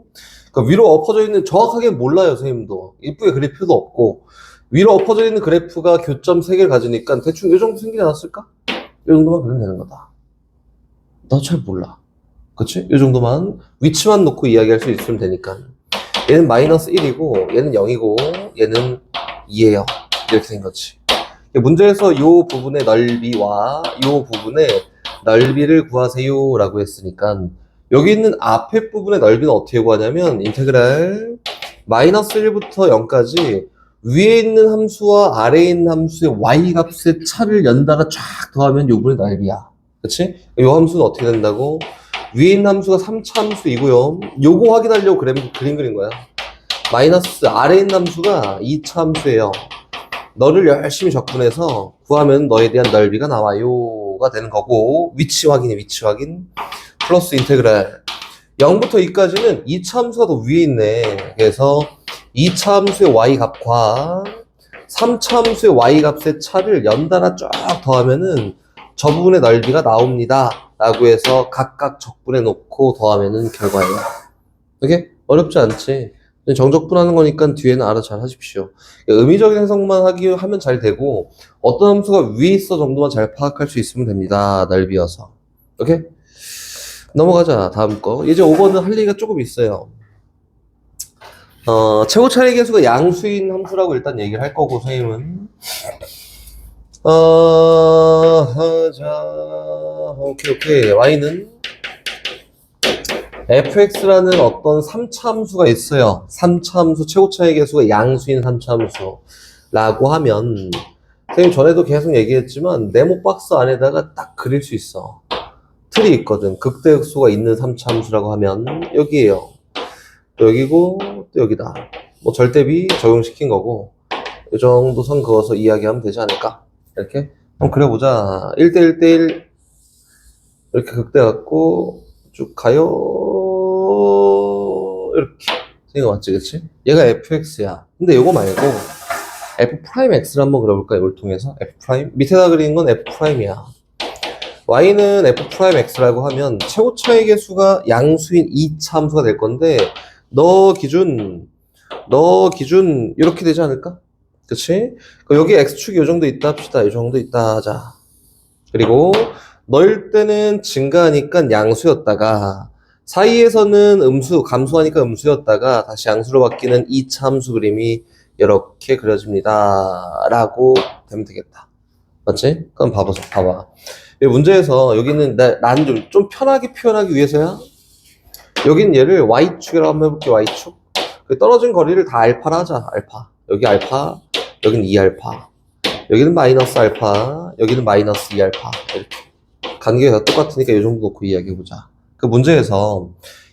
그러니까 위로 엎어져 있는, 정확하게 몰라요 선생님도. 이쁘게 그릴 필요도 없고, 위로 엎어져 있는 그래프가 교점 3개를 가지니까 대충 요 정도 생기지 않았을까? 요 정도만 그리면 되는 거다. 나도 잘 몰라. 그치? 요 정도만 위치만 놓고 이야기할 수 있으면 되니까. 얘는 마이너스 1이고 얘는 0이고 얘는 2예요. 이렇게 된 거지. 문제에서 요 부분의 넓이와 요 부분의 넓이를 구하세요 라고 했으니까 여기 있는 앞에 부분의 넓이는 어떻게 구하냐면 인테그랄 마이너스 1부터 0까지 위에 있는 함수와 아래에 있는 함수의 y값의 차를 연달아 쫙 더하면 요 부분의 넓이야. 그치? 요 함수는 어떻게 된다고? 위에 있는 함수가 3차 함수이고요. 요거 확인하려고 그림 그린 거야. 마이너스 아래에 있는 함수가 2차 함수예요. 너를 열심히 적분해서 구하면 너에 대한 넓이가 나와요가 되는 거고, 위치 확인 플러스 인테그랄 0부터 2까지는 2차 함수가 더 위에 있네. 그래서 2차 함수의 y값과 3차 함수의 y값의 차를 연달아 쫙 더하면은 저 부분의 넓이가 나옵니다 라고 해서 각각 적분해 놓고 더하면은 결과예요. 오케이? 어렵지 않지? 정적분하는 거니까 뒤에는 알아 잘 하십시오. 의미적인 해석만 하면 잘 되고 어떤 함수가 위에 있어 정도만 잘 파악할 수 있으면 됩니다. 넓이여서. 오케이? 넘어가자. 다음 거. 이제 5번은 할 얘기가 조금 있어요. 최고 차례 계수가 양수인 함수라고 일단 얘기를 할 거고 선생님은 자, 오케이. y는 fx라는 어떤 3차 함수가 있어요. 3차 함수, 최고차의 계수가 양수인 3차 함수라고 하면 선생님 전에도 계속 얘기했지만 네모 박스 안에다가 딱 그릴 수 있어. 틀이 있거든. 극대극소가 있는 3차 함수라고 하면 여기에요. 또 여기고 또 여기다. 뭐 절대비 적용시킨 거고 이 정도 선 그어서 이야기하면 되지 않을까? 이렇게 한번 그려보자. 1대1 대1 이렇게 극대 갖고 쭉 가요. 이렇게 생각 맞지, 그치? 얘가 fx야. 근데 이거 말고 f'x를 한번 그려볼까? 이걸 통해서 f' 밑에다 그리는 건 f'이야. y는 f'x라고 하면 최고차의 계수가 양수인 2차 함수가 될 건데 너 기준 이렇게 되지 않을까? 그치? 여기 x축이 요 정도 있다 합시다. 이 정도 있다 하자. 그리고 넣을 때는 증가하니까 양수였다가 사이에서는 감수하니까 음수였다가 다시 양수로 바뀌는 2차 함수 그림이 이렇게 그려집니다 라고 되면 되겠다. 맞지? 그럼 봐봐. 이 문제에서 여기는 난 좀 편하게 표현하기 위해서야. 여긴 얘를 y축이라고 한번 해볼게. y축. 떨어진 거리를 다 알파로 하자. 알파. 여기 알파, 여기는 2알파, 여기는 마이너스 알파, 여기는 마이너스 2알파. 이렇게. 관계가 다 똑같으니까 이 정도 놓고 이야기해보자. 그 문제에서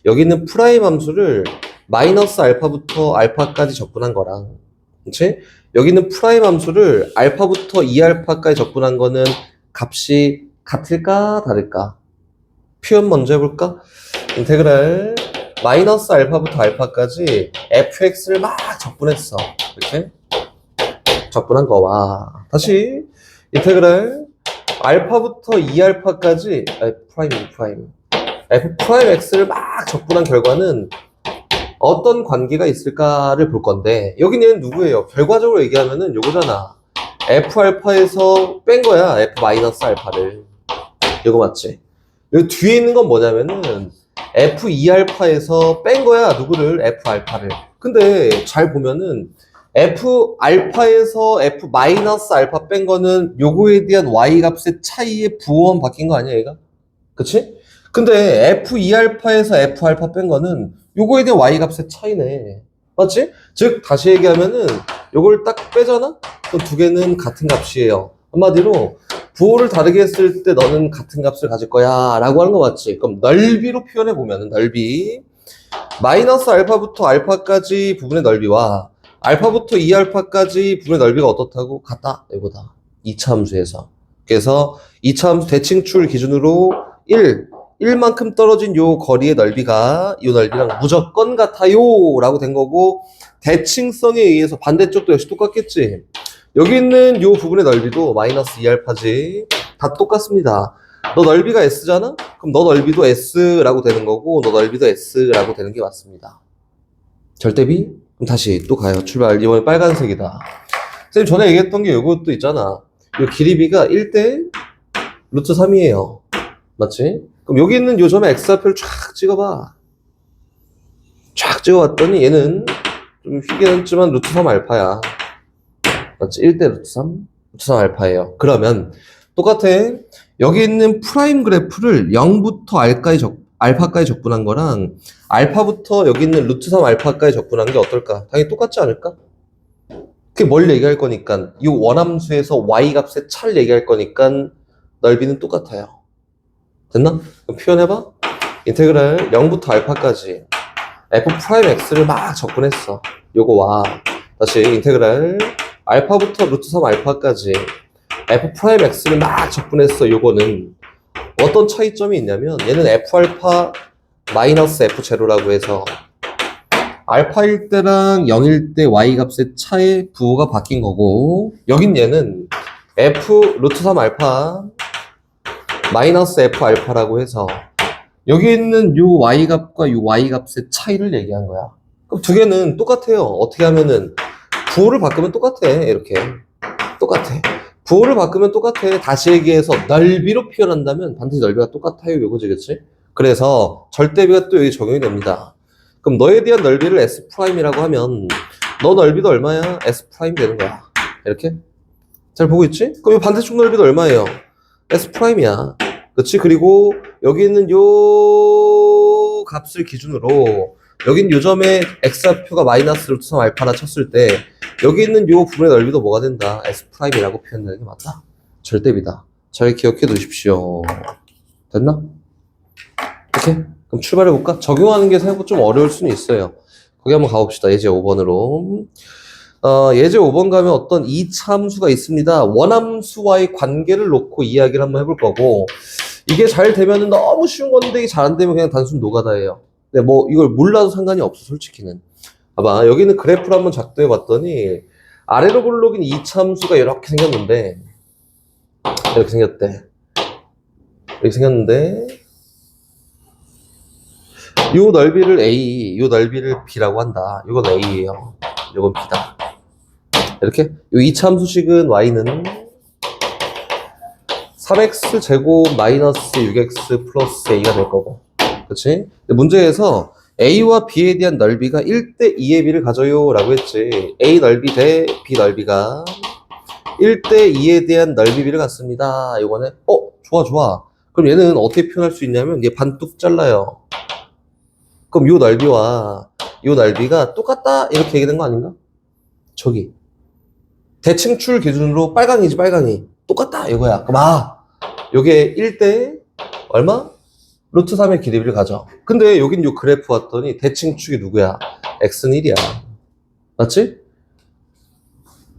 여기 있는 프라임 함수를 마이너스 알파부터 알파까지 적분한 거랑, 그치? 여기 있는 프라임 함수를 알파부터 2알파까지 적분한 거는 값이 같을까 다를까? 표현 먼저 해볼까? 인테그랄 마이너스 알파부터 알파까지 fx를 막 적분했어. 이렇게 적분한 거와 다시 인테그랄 알파부터 2알파까지 f'x를 막 적분한 결과는 어떤 관계가 있을까를 볼 건데 여기는 얘는 누구예요? 결과적으로 얘기하면은 요거잖아. f알파에서 뺀 거야. f-알파를. 이거 맞지? 여기 뒤에 있는 건 뭐냐면은 f2알파에서 뺀 거야. 누구를? f알파를. 근데 잘 보면은 f알파에서 f-알파 뺀 거는 요거에 대한 y값의 차이에 부호만 바뀐 거 아니야 얘가? 그치? 근데 f2알파에서 f알파 뺀 거는 요거에 대한 y값의 차이네. 맞지? 즉 다시 얘기하면은 요걸 딱 빼잖아? 그럼 두 개는 같은 값이에요. 한마디로 부호를 다르게 했을 때 너는 같은 값을 가질 거야 라고 하는 거 맞지? 그럼 넓이로 표현해 보면 넓이 마이너스 알파부터 알파까지 부분의 넓이와 알파부터 2알파까지 부분의 넓이가 어떻다고? 같다 이거다. 2차 함수에서. 그래서 2차 함수 대칭출 기준으로 1만큼 떨어진 요 거리의 넓이가 요 넓이랑 무조건 같아요 라고 된 거고, 대칭성에 의해서 반대쪽도 역시 똑같겠지. 여기 있는 요 부분의 넓이도 마이너스 2알파지. 다 똑같습니다. 너 넓이가 S잖아? 그럼 너 넓이도 S라고 되는 거고, 너 넓이도 S라고 되는 게 맞습니다. 절대비? 그럼 다시 또 가요. 출발. 이번에 빨간색이다. 선생님 전에 얘기했던 게 요것도 있잖아. 요 길이비가 1대 루트 3이에요. 맞지? 그럼 여기 있는 요 점에 X좌표를 쫙 찍어봐. 쫙 찍어봤더니 얘는 좀 휘게 했지만 루트 3 알파야. 맞지? 1대 루트 3? 루트 3 알파예요. 그러면 똑같아. 여기 있는 프라임 그래프를 0부터 알파까지 적분한 거랑 알파부터 여기 있는 루트 3 알파까지 적분한 게 어떨까? 당연히 똑같지 않을까? 그게 뭘 얘기할 거니까, 이 원함수에서 y 값의 차를 얘기할 거니까 넓이는 똑같아요. 됐나? 그럼 표현해봐. 인테그랄 0부터 알파까지 f 프라임 x를 막 적분했어. 요거와 다시 인테그랄 알파부터 루트 3 알파까지 f 프라임 x를 막 적분했어. 요거는 어떤 차이점이 있냐면, 얘는 f 알파 마이너스 f 제로라고 해서 알파일 때랑 0일 때 y 값의 차의 부호가 바뀐 거고, 여긴 얘는 f 루트 3 알파 마이너스 f 알파라고 해서 여기 있는 요 y 값과 요 y 값의 차이를 얘기한 거야. 그럼 두 개는 똑같아요. 어떻게 하면은 부호를 바꾸면 똑같아. 이렇게 똑같아. 부호를 바꾸면 똑같아. 다시 얘기해서 넓이로 표현한다면 반드시 넓이가 똑같아요. 요거지, 그치? 그래서 절대비가 또 여기 적용이 됩니다. 그럼 너에 대한 넓이를 S'이라고 하면 너 넓이도 얼마야? S' 되는 거야. 이렇게? 잘 보고 있지? 그럼 이 반대쪽 넓이도 얼마예요? S'이야. 그치? 그리고 여기 있는 요 값을 기준으로 여기 있는 요 점에 X좌표가 마이너스 루트 3 알파라 쳤을 때 여기 있는 요 부분의 넓이도 뭐가 된다? S'이라고 표현되는 게 맞다. 절대비다. 잘 기억해 두십시오. 됐나? 이렇게? 그럼 출발해볼까? 적용하는 게 생각보다 좀 어려울 수는 있어요. 거기 한번 가봅시다. 예제 5번으로. 예제 5번 가면 어떤 2차 함수가 있습니다. 원함수와의 관계를 놓고 이야기를 한번 해볼 거고, 이게 잘 되면은 너무 쉬운 건데, 이게 잘 안 되면 그냥 단순 노가다예요. 근데 뭐, 이걸 몰라도 상관이 없어, 솔직히는. 봐봐. 여기는 그래프를 한번 작도해 봤더니, 아래로 볼록인 2차 함수가 이렇게 생겼는데, 이렇게 생겼대. 이렇게 생겼는데, 요 넓이를 A, 요 넓이를 B라고 한다. 이건 A예요. 이건 B다. 이렇게. 요 2차 함수식은 Y는 3x 제곱 마이너스 6x 플러스 A가 될 거고. 그치? 근데 문제에서 A와 B에 대한 넓이가 1대 2의 B를 가져요 라고 했지. A 넓이 대 B 넓이가 1대 2에 대한 넓이 B를 갖습니다. 이거는 좋아. 그럼 얘는 어떻게 표현할 수 있냐면, 얘 반뚝 잘라요. 그럼 요 넓이와 요 넓이가 똑같다 이렇게 얘기된 거 아닌가? 저기 대칭출 기준으로 빨강이지, 빨강이 똑같다 이거야. 그럼 요게 1대 얼마? 루트 3의 길이를 가져. 근데 여긴 요 그래프 왔더니 대칭축이 누구야? x는 1이야. 맞지?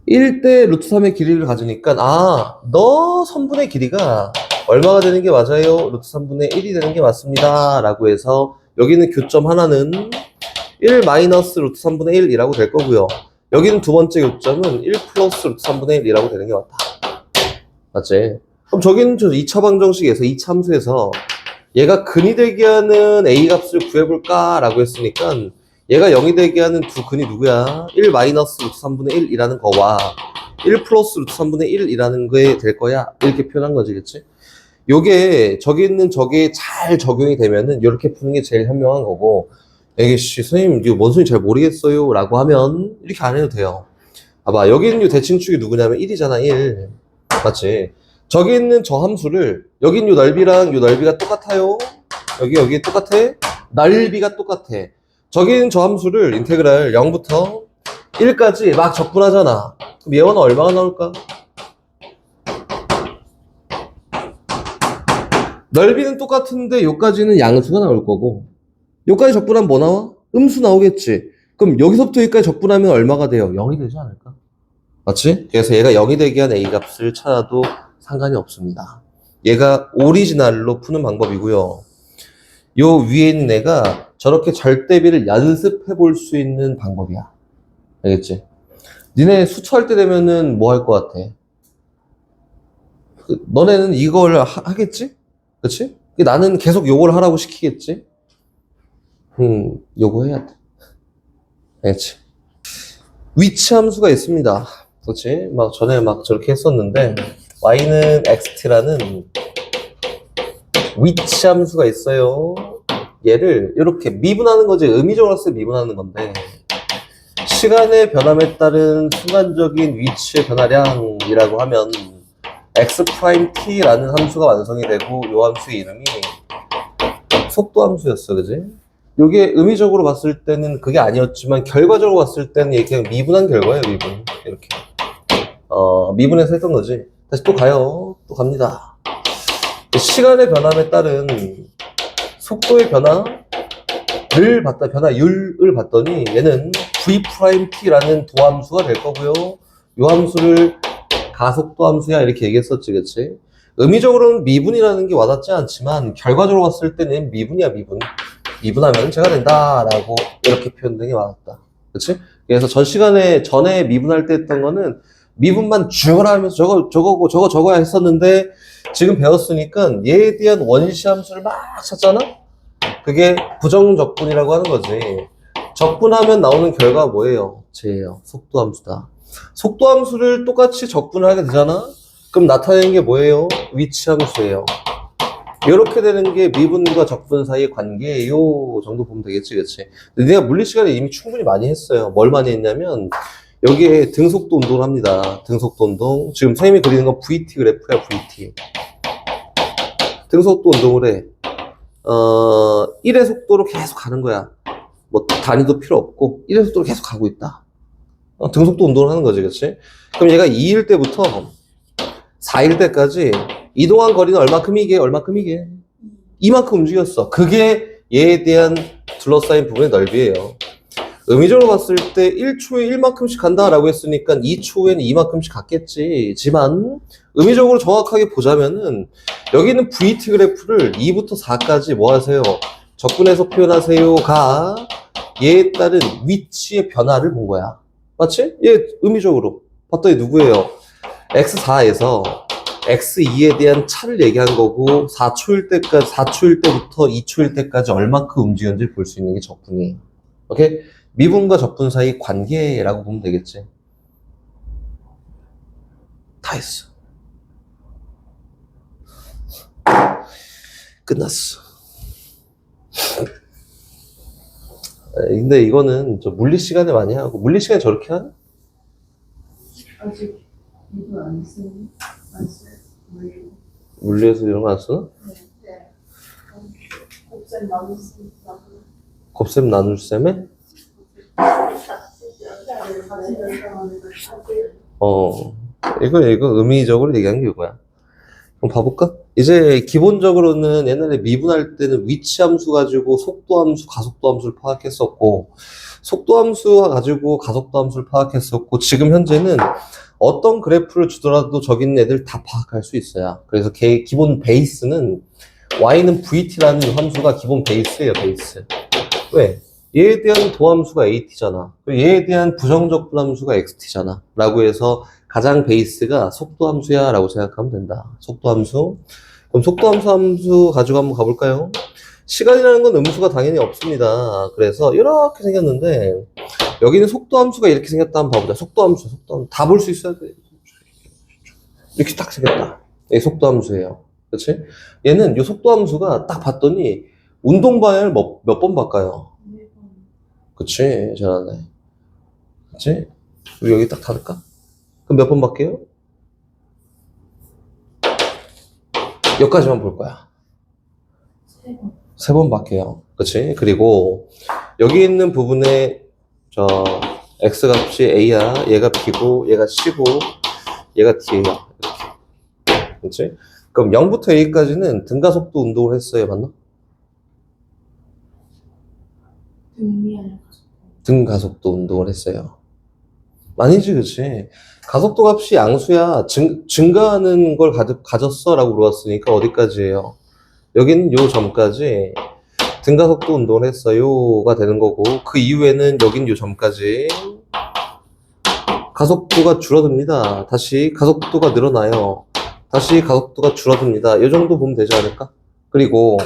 1대 루트 3의 길이를 가지니까 너 선분의 길이가 얼마가 되는 게 맞아요? 루트 3분의 1이 되는 게 맞습니다 라고 해서 여기는 교점 하나는 1 마이너스 루트 3분의 1이라고 될 거고요. 여기는 두 번째 교점은 1 플러스 루트 3분의 1이라고 되는 게 맞다. 맞지? 그럼 저기는 2차 방정식에서 2차 함수에서 얘가 근이 되게 하는 A 값을 구해볼까? 라고 했으니까 얘가 0이 되게 하는 두 근이 누구야? 1 마이너스 루트 3분의 1이라는 거와 1 플러스 루트 3분의 1이라는 거에 될 거야. 이렇게 표현한 거지, 그치? 요게 저기 있는 저게 잘 적용이 되면은 이렇게 푸는 게 제일 현명한 거고, 에이씨 선생님 이거 뭔 소리인지 잘 모르겠어요 라고 하면 이렇게 안 해도 돼요. 봐봐, 여기 있는 요 대칭축이 누구냐면 1이잖아. 1 맞지? 저기 있는 저 함수를 여기 있는 요 넓이랑 요 넓이가 똑같아요. 여기 똑같아. 넓이가 똑같아. 저기 있는 저 함수를 인테그랄 0부터 1까지 막 적분하잖아. 그럼 얘는 얼마가 나올까? 넓이는 똑같은데 요까지는 양수가 나올 거고 요까지 적분하면 뭐 나와? 음수 나오겠지. 그럼 여기서부터 여기까지 적분하면 얼마가 돼요? 0이 되지 않을까? 맞지? 그래서 얘가 0이 되게 한 A 값을 찾아도 상관이 없습니다. 얘가 오리지널로 푸는 방법이고요. 요 위에 있는 애가 저렇게 절대비를 연습해 볼 수 있는 방법이야. 알겠지? 니네 수초할 때 되면은 뭐 할 것 같아? 너네는 이걸 하겠지? 그치? 나는 계속 요걸 하라고 시키겠지? 요거 해야 돼. 알겠지? 위치 함수가 있습니다. 그치? 막 전에 막 저렇게 했었는데, y는 xt라는 위치 함수가 있어요. 얘를 이렇게 미분하는 거지. 의미적으로 쓸 때 미분하는 건데, 시간의 변함에 따른 순간적인 위치의 변화량이라고 하면 x'(t)라는 함수가 완성이 되고 이 함수의 이름이 속도 함수였어. 그지? 이게 의미적으로 봤을 때는 그게 아니었지만 결과적으로 봤을 때는 이게 그냥 미분한 결과예요. 미분. 이렇게 미분해서 했던 거지. 다시 또 가요. 또 갑니다. 시간의 변함에 따른 속도의 변화를 변화율을 봤더니 얘는 v'(t라는 도함수가 될 거고요. 이 함수를 가속도 함수야 이렇게 얘기했었지, 그치? 의미적으로는 미분이라는 게 와닿지 않지만 결과적으로 봤을 때는 미분이야, 미분. 미분하면 제가 된다라고 이렇게 표현된 게 와닿다, 그치? 그래서 전에 미분할 때 했던 거는 미분만 죽어라 하면서 저거야 했었는데 지금 배웠으니까 얘에 대한 원시 함수를 막 찾잖아? 그게 부정적분이라고 하는 거지. 적분하면 나오는 결과가 뭐예요? 쟤예요. 속도함수다. 속도함수를 똑같이 적분을 하게 되잖아? 그럼 나타내는 게 뭐예요? 위치함수예요. 이렇게 되는 게 미분과 적분 사이의 관계예요 정도 보면 되겠지, 그치? 근데 내가 물리 시간에 이미 충분히 많이 했어요. 뭘 많이 했냐면 여기에 등속도 운동을 합니다. 등속도 운동. 지금 선생님이 그리는 건 VT 그래프야, VT. 등속도 운동을 해. 1의 속도로 계속 가는 거야. 뭐 단위도 필요 없고 1의 속도로 계속 가고 있다. 등속도 운동을 하는 거지, 그치? 그럼 얘가 2일 때부터 4일 때까지 이동한 거리는 얼마큼이게? 이만큼 움직였어. 그게 얘에 대한 둘러싸인 부분의 넓이에요. 의미적으로 봤을 때 1초에 1만큼씩 간다라고 했으니까 2초에는 2만큼씩 갔겠지만 의미적으로 정확하게 보자면은 여기 있는 VT 그래프를 2부터 4까지 뭐 하세요? 적분해서 표현하세요가 얘에 따른 위치의 변화를 본 거야. 맞지? 얘 의미적으로 봤더니 누구예요? x4에서 x2에 대한 차를 얘기한 거고 4초일 때부터 2초일 때까지 얼마큼 움직였는지 볼 수 있는 게 적분이에요. 오케이? 미분과 적분 사이 관계라고 보면 되겠지. 다 했어. 끝났어. 근데 이거는 저 물리 시간에 많이 하고 물리 시간에 저렇게 하나? 아직 이분 안 써요. 물리에서 이런 거 안 쓰나? 네. 곱셈 나누니까. 곱셈 나눌셈에? 이거 의미적으로 얘기한 게 이거야. 그럼 봐볼까? 이제 기본적으로는 옛날에 미분할 때는 위치 함수 가지고 속도 함수, 가속도 함수를 파악했었고, 속도 함수 가지고 가속도 함수를 파악했었고, 지금 현재는 어떤 그래프를 주더라도 저기 있는 애들 다 파악할 수 있어요. 그래서 기본 베이스는 y는 vt라는 함수가 기본 베이스예요, 베이스. 왜? 얘에 대한 도함수가 at잖아. 얘에 대한 부정적 분함수가 xt잖아. 라고 해서 가장 베이스가 속도함수야 라고 생각하면 된다. 속도함수. 그럼 속도함수 가지고 한번 가볼까요? 시간이라는 건 음수가 당연히 없습니다. 그래서 이렇게 생겼는데 여기는 속도함수가 이렇게 생겼다 한번 봐보자. 속도함수. 다 볼 수 있어야 돼. 이렇게 딱 생겼다. 이게 속도함수예요. 그렇지? 얘는 이 속도함수가 딱 봤더니 운동 방향을 몇 번 바꿔요? 그치, 잘하네. 그치? 우리 여기 딱 닫을까? 그럼 몇 번 바뀌어요? 여기까지만 볼 거야. 3번. 3번 바뀌어요. 그치? 그리고 여기 있는 부분에 저 x 값이 a야, 얘가 b고, 얘가 c고, 얘가 d야. 이렇게. 그치? 그럼 0부터 A까지는 등가속도 운동을 했어요. 맞나? 등이 아니라 등가속도 운동을 했어요. 아니지, 그치? 가속도 값이 양수야. 증가하는 걸 가졌어 라고 물어봤으니까 어디까지예요? 여기는 요 점까지 등가속도 운동을 했어요가 되는 거고, 그 이후에는 여긴 요 점까지 가속도가 줄어듭니다. 다시 가속도가 늘어나요. 다시 가속도가 줄어듭니다. 이 정도 보면 되지 않을까? 그리고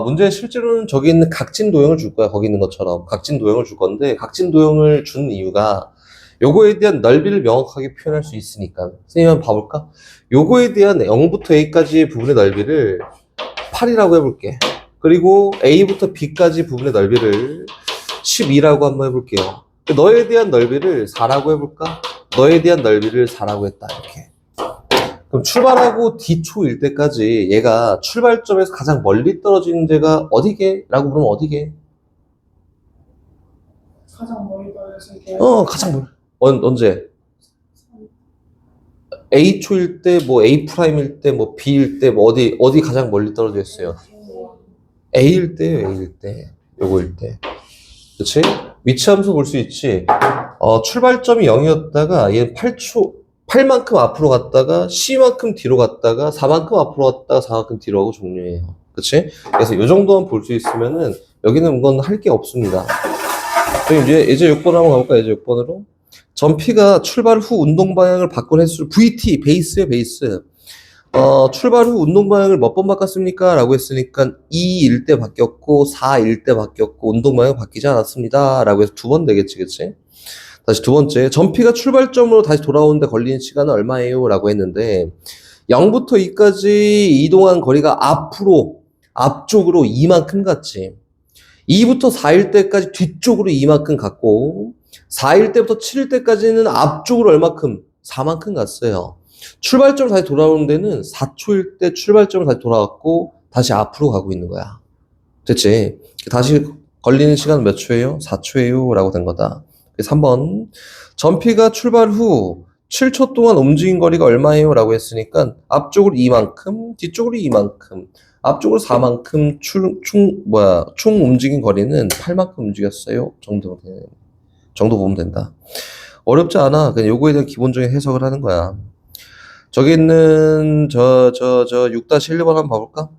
문제 실제로는 저기 있는 각진 도형을 줄 거야. 거기 있는 것처럼 각진 도형을 줄 건데, 각진 도형을 준 이유가 요거에 대한 넓이를 명확하게 표현할 수 있으니까. 선생님 한번 봐볼까? 요거에 대한 0부터 A까지의 부분의 넓이를 8이라고 해볼게. 그리고 A부터 B까지 부분의 넓이를 12라고 한번 해볼게요. 너에 대한 넓이를 4라고 해볼까? 너에 대한 넓이를 4라고 했다. 이렇게. 그럼 출발하고 D초일 때까지 얘가 출발점에서 가장 멀리 떨어지는 데가 어디게? 라고 물으면 어디게? 가장 멀리 떨어질 때. 가장 멀리. 언제? A초일 때, 뭐 A'일 때, 뭐 B일 때, 뭐 어디 가장 멀리 떨어져 있어요? A일 때요, A일 때. 요거일 때. 그치? 위치함수 볼 수 있지? 출발점이 0이었다가 얘는 8만큼 앞으로 갔다가 C만큼 뒤로 갔다가 4만큼 앞으로 갔다가 4만큼 뒤로 하고 종료해요. 그치? 그래서 요 정도만 볼 수 있으면은 여기는 이건 할 게 없습니다. 그럼 이제 6번 한번 가볼까? 이제 6번으로. 전피가 출발 후 운동 방향을 바꾼 횟수 VT 베이스요, 베이스. 출발 후 운동 방향을 몇 번 바꿨습니까? 라고 했으니까 2일 때 바뀌었고 4일 때 바뀌었고 운동 방향 바뀌지 않았습니다. 라고 해서 2번 되겠지, 그치? 다시 두 번째, 전피가 출발점으로 다시 돌아오는데 걸리는 시간은 얼마예요? 라고 했는데 0부터 2까지 이동한 거리가 앞쪽으로 이만큼 갔지. 2부터 4일 때까지 뒤쪽으로 이만큼 갔고 4일 때부터 7일 때까지는 앞쪽으로 얼마큼? 4만큼 갔어요. 출발점으로 다시 돌아오는 데는 4초일 때 출발점으로 다시 돌아왔고 다시 앞으로 가고 있는 거야. 됐지? 다시 걸리는 시간은 몇 초예요? 4초예요 라고 된 거다. 3번, 전피가 출발 후 7초 동안 움직인 거리가 얼마예요? 라고 했으니까 앞쪽으로 이만큼, 뒤쪽으로 이만큼, 앞쪽으로 4만큼 총 움직인 거리는 8만큼 움직였어요. 정도 보면 된다. 어렵지 않아. 그냥 요거에 대한 기본적인 해석을 하는 거야. 저기 있는 6-1번 한번 봐볼까?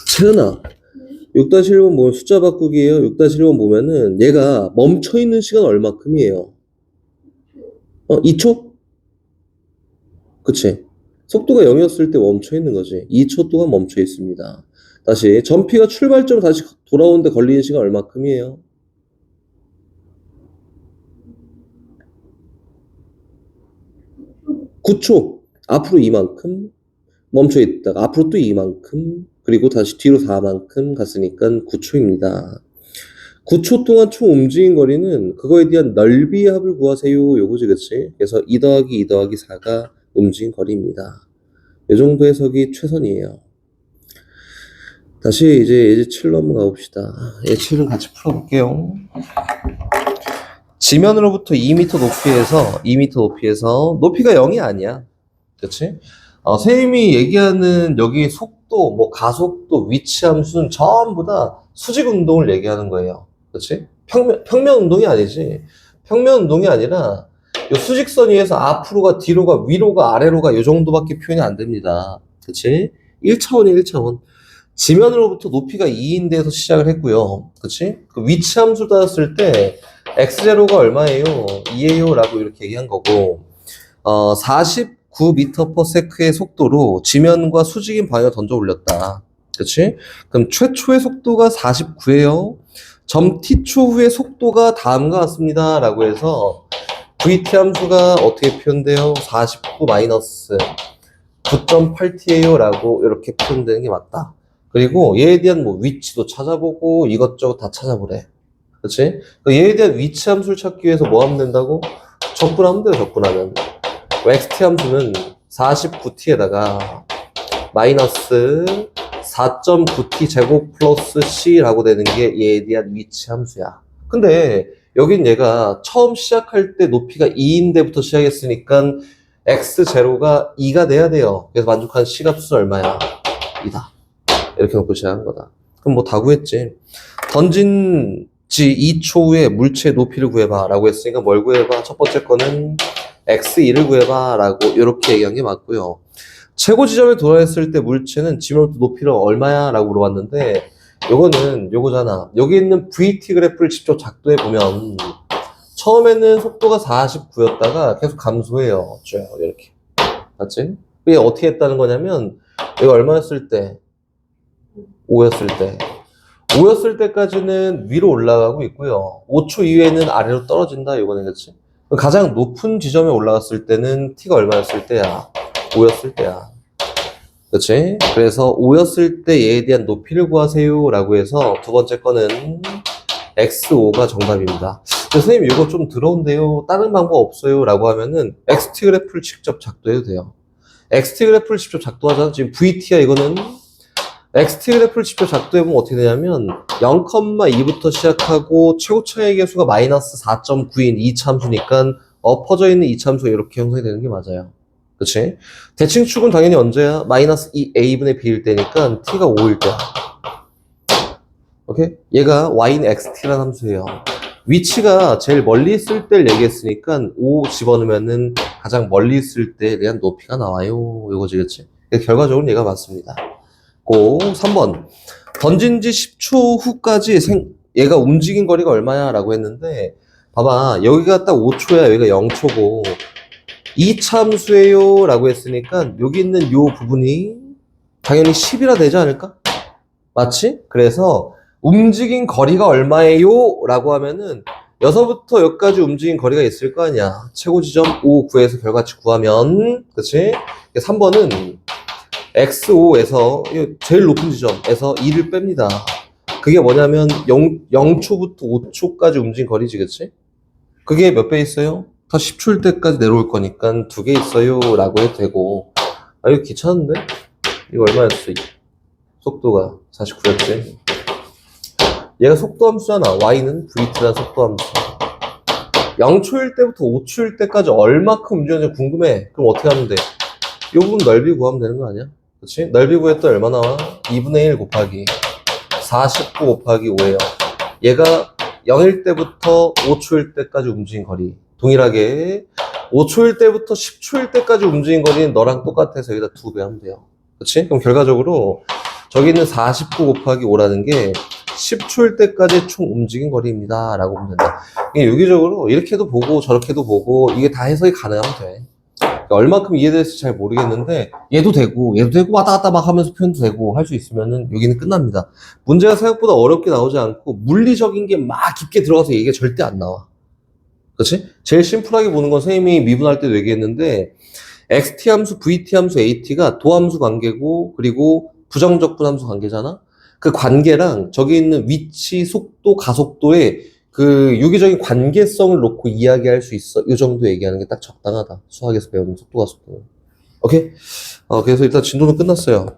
채은아, 6-1번 보면 숫자 바꾸기예요. 6-1번 보면은 얘가 멈춰있는 시간 얼마큼이에요? 2초? 그치? 속도가 0이었을 때 멈춰있는 거지. 2초 동안 멈춰있습니다. 다시 전피가 출발점 다시 돌아오는데 걸리는 시간 얼마큼이에요? 9초. 앞으로 이만큼 멈춰있다가 앞으로 또 이만큼 그리고 다시 뒤로 4만큼 갔으니까 9초입니다. 9초 동안 총 움직인 거리는 그거에 대한 넓이의 합을 구하세요. 요거지, 그치? 그래서 2 더하기 2 더하기 4가 움직인 거리입니다. 이 정도 해석이 최선이에요. 다시 이제 7로 한번 가봅시다. 얘 7은 같이 풀어볼게요. 지면으로부터 2m 높이에서 높이가 0이 아니야. 그치? 선생님이 얘기하는 여기 속도, 뭐 가속도, 위치함수는 전부 다 수직 운동을 얘기하는 거예요. 그치? 평면 운동이 아니지. 평면 운동이 아니라 이 수직선 위에서 앞으로가, 뒤로가, 위로가, 아래로가 이 정도밖에 표현이 안 됩니다. 그치? 1차원이에요, 1차원. 지면으로부터 높이가 2인 데에서 시작을 했고요. 그치? 그 위치함수 따졌을 때 x0가 얼마예요? 2예요 라고 이렇게 얘기한 거고 49m/s의 속도로 지면과 수직인 방향을 던져 올렸다. 그치? 그럼 최초의 속도가 49예요. 점 t초 후의 속도가 다음과 같습니다. 라고 해서 vt 함수가 어떻게 표현돼요? 49 마이너스 9.8t예요 라고 이렇게 표현되는 게 맞다. 그리고 얘에 대한 뭐 위치도 찾아보고 이것저것 다 찾아보래. 그치? 얘에 대한 위치 함수를 찾기 위해서 뭐 하면 된다고? 적분하면 돼요, 적분하면. xt 함수는 49t에다가 마이너스 4.9t 제곱 플러스 c라고 되는 게 얘에 대한 위치 함수야. 근데 여긴 얘가 처음 시작할 때 높이가 2인 데부터 시작했으니까 x0가 2가 돼야 돼요. 그래서 만족한 C값은 얼마야? 2다. 이렇게 놓고 시작한 거다. 그럼 뭐 다 구했지. 던진 지 2초 후에 물체의 높이를 구해봐 라고 했으니까 뭘 구해봐? 첫 번째 거는 x2를 구해봐 라고 이렇게 얘기한 게 맞고요. 최고 지점에 도달했을 때 물체는 지점부터 높이를 얼마야? 라고 물어봤는데 요거는 요거잖아. 여기 있는 VT 그래프를 직접 작도해 보면 처음에는 속도가 49였다가 계속 감소해요. 쭉 이렇게. 맞지? 이게 어떻게 했다는 거냐면 이거 얼마였을 때? 5였을 때. 5였을 때까지는 위로 올라가고 있고요. 5초 이후에는 아래로 떨어진다. 이거는 그렇지? 가장 높은 지점에 올라갔을 때는 t가 얼마였을 때야? 5였을 때야. 그렇지? 그래서 5였을 때 얘에 대한 높이를 구하세요 라고 해서 두 번째 거는 x5가 정답입니다. 선생님 이거 좀 더러운데요. 다른 방법 없어요 라고 하면은 xt 그래프를 직접 작도해도 돼요. xt 그래프를 직접 작도하잖아. 지금 VT야 이거는. xt 그래프를 직접 작도해보면 어떻게 되냐면 0,2부터 시작하고 최고 차이 계수가 마이너스 4.9인 2차함수니까 엎어져 있는 2차함수가 이렇게 형성이 되는 게 맞아요. 그치? 대칭축은 당연히 언제야? 마이너스 2a분의 b일 때니까 t가 5일 때야. 오케이? 얘가 y인 xt라는 함수예요. 위치가 제일 멀리 있을 때를 얘기했으니까 5 집어넣으면은 가장 멀리 있을 때에 대한 높이가 나와요. 이거지, 그치? 결과적으로 얘가 맞습니다. 고 3번 던진 지 10초 후까지 얘가 움직인 거리가 얼마야? 라고 했는데 봐봐 여기가 딱 5초야 여기가 0초고 2차 함수예요 라고 했으니까 여기 있는 요 부분이 당연히 10이라 되지 않을까? 맞지? 그래서 움직인 거리가 얼마예요? 라고 하면은 여기서부터 여기까지 움직인 거리가 있을 거 아니야. 최고 지점 5, 9에서 결과치 구하면 그치? 3번은 x5에서 제일 높은 지점에서 2를 뺍니다. 그게 뭐냐면 0초부터 5초까지 움직인 거리지, 그치? 그게 몇 배 있어요? 더 10초일 때까지 내려올 거니까 2개 있어요 라고 해도 되고. 아 이거 귀찮은데? 이거 얼마였어? 속도가 49였지. 얘가 속도 함수잖아. y는 vt라는 속도 함수. 0초일 때부터 5초일 때까지 얼마큼 움직였는지 궁금해. 그럼 어떻게 하면 돼? 이 부분 넓이 구하면 되는 거 아니야? 그치? 넓이 구했더니 얼마 나와? 2분의 1 곱하기 49 곱하기 5예요. 얘가 0일 때부터 5초일 때까지 움직인 거리. 동일하게 5초일 때부터 10초일 때까지 움직인 거리는 너랑 똑같아서 여기다 2배 하면 돼요. 그치? 그럼 결과적으로 저기 있는 49 곱하기 5라는 게 10초일 때까지 총 움직인 거리입니다. 라고 보면 된다. 이게 유기적으로 이렇게도 보고 저렇게도 보고 이게 다 해석이 가능하면 돼. 얼마큼 이해될지 잘 모르겠는데 얘도 되고 왔다 갔다 막 하면서 표현도 되고 할 수 있으면은 여기는 끝납니다. 문제가 생각보다 어렵게 나오지 않고 물리적인 게 막 깊게 들어가서 얘기가 절대 안 나와. 그렇지? 제일 심플하게 보는 건 선생님이 미분할 때도 얘기했는데 xt 함수, vt 함수, at가 도함수 관계고 그리고 부정적분 함수 관계잖아? 그 관계랑 저기 있는 위치, 속도, 가속도의 그 유기적인 관계성을 놓고 이야기할 수 있어. 이 정도 얘기하는 게 딱 적당하다. 수학에서 배우는 속도, 가속도. 오케이? 그래서 일단 진도는 끝났어요.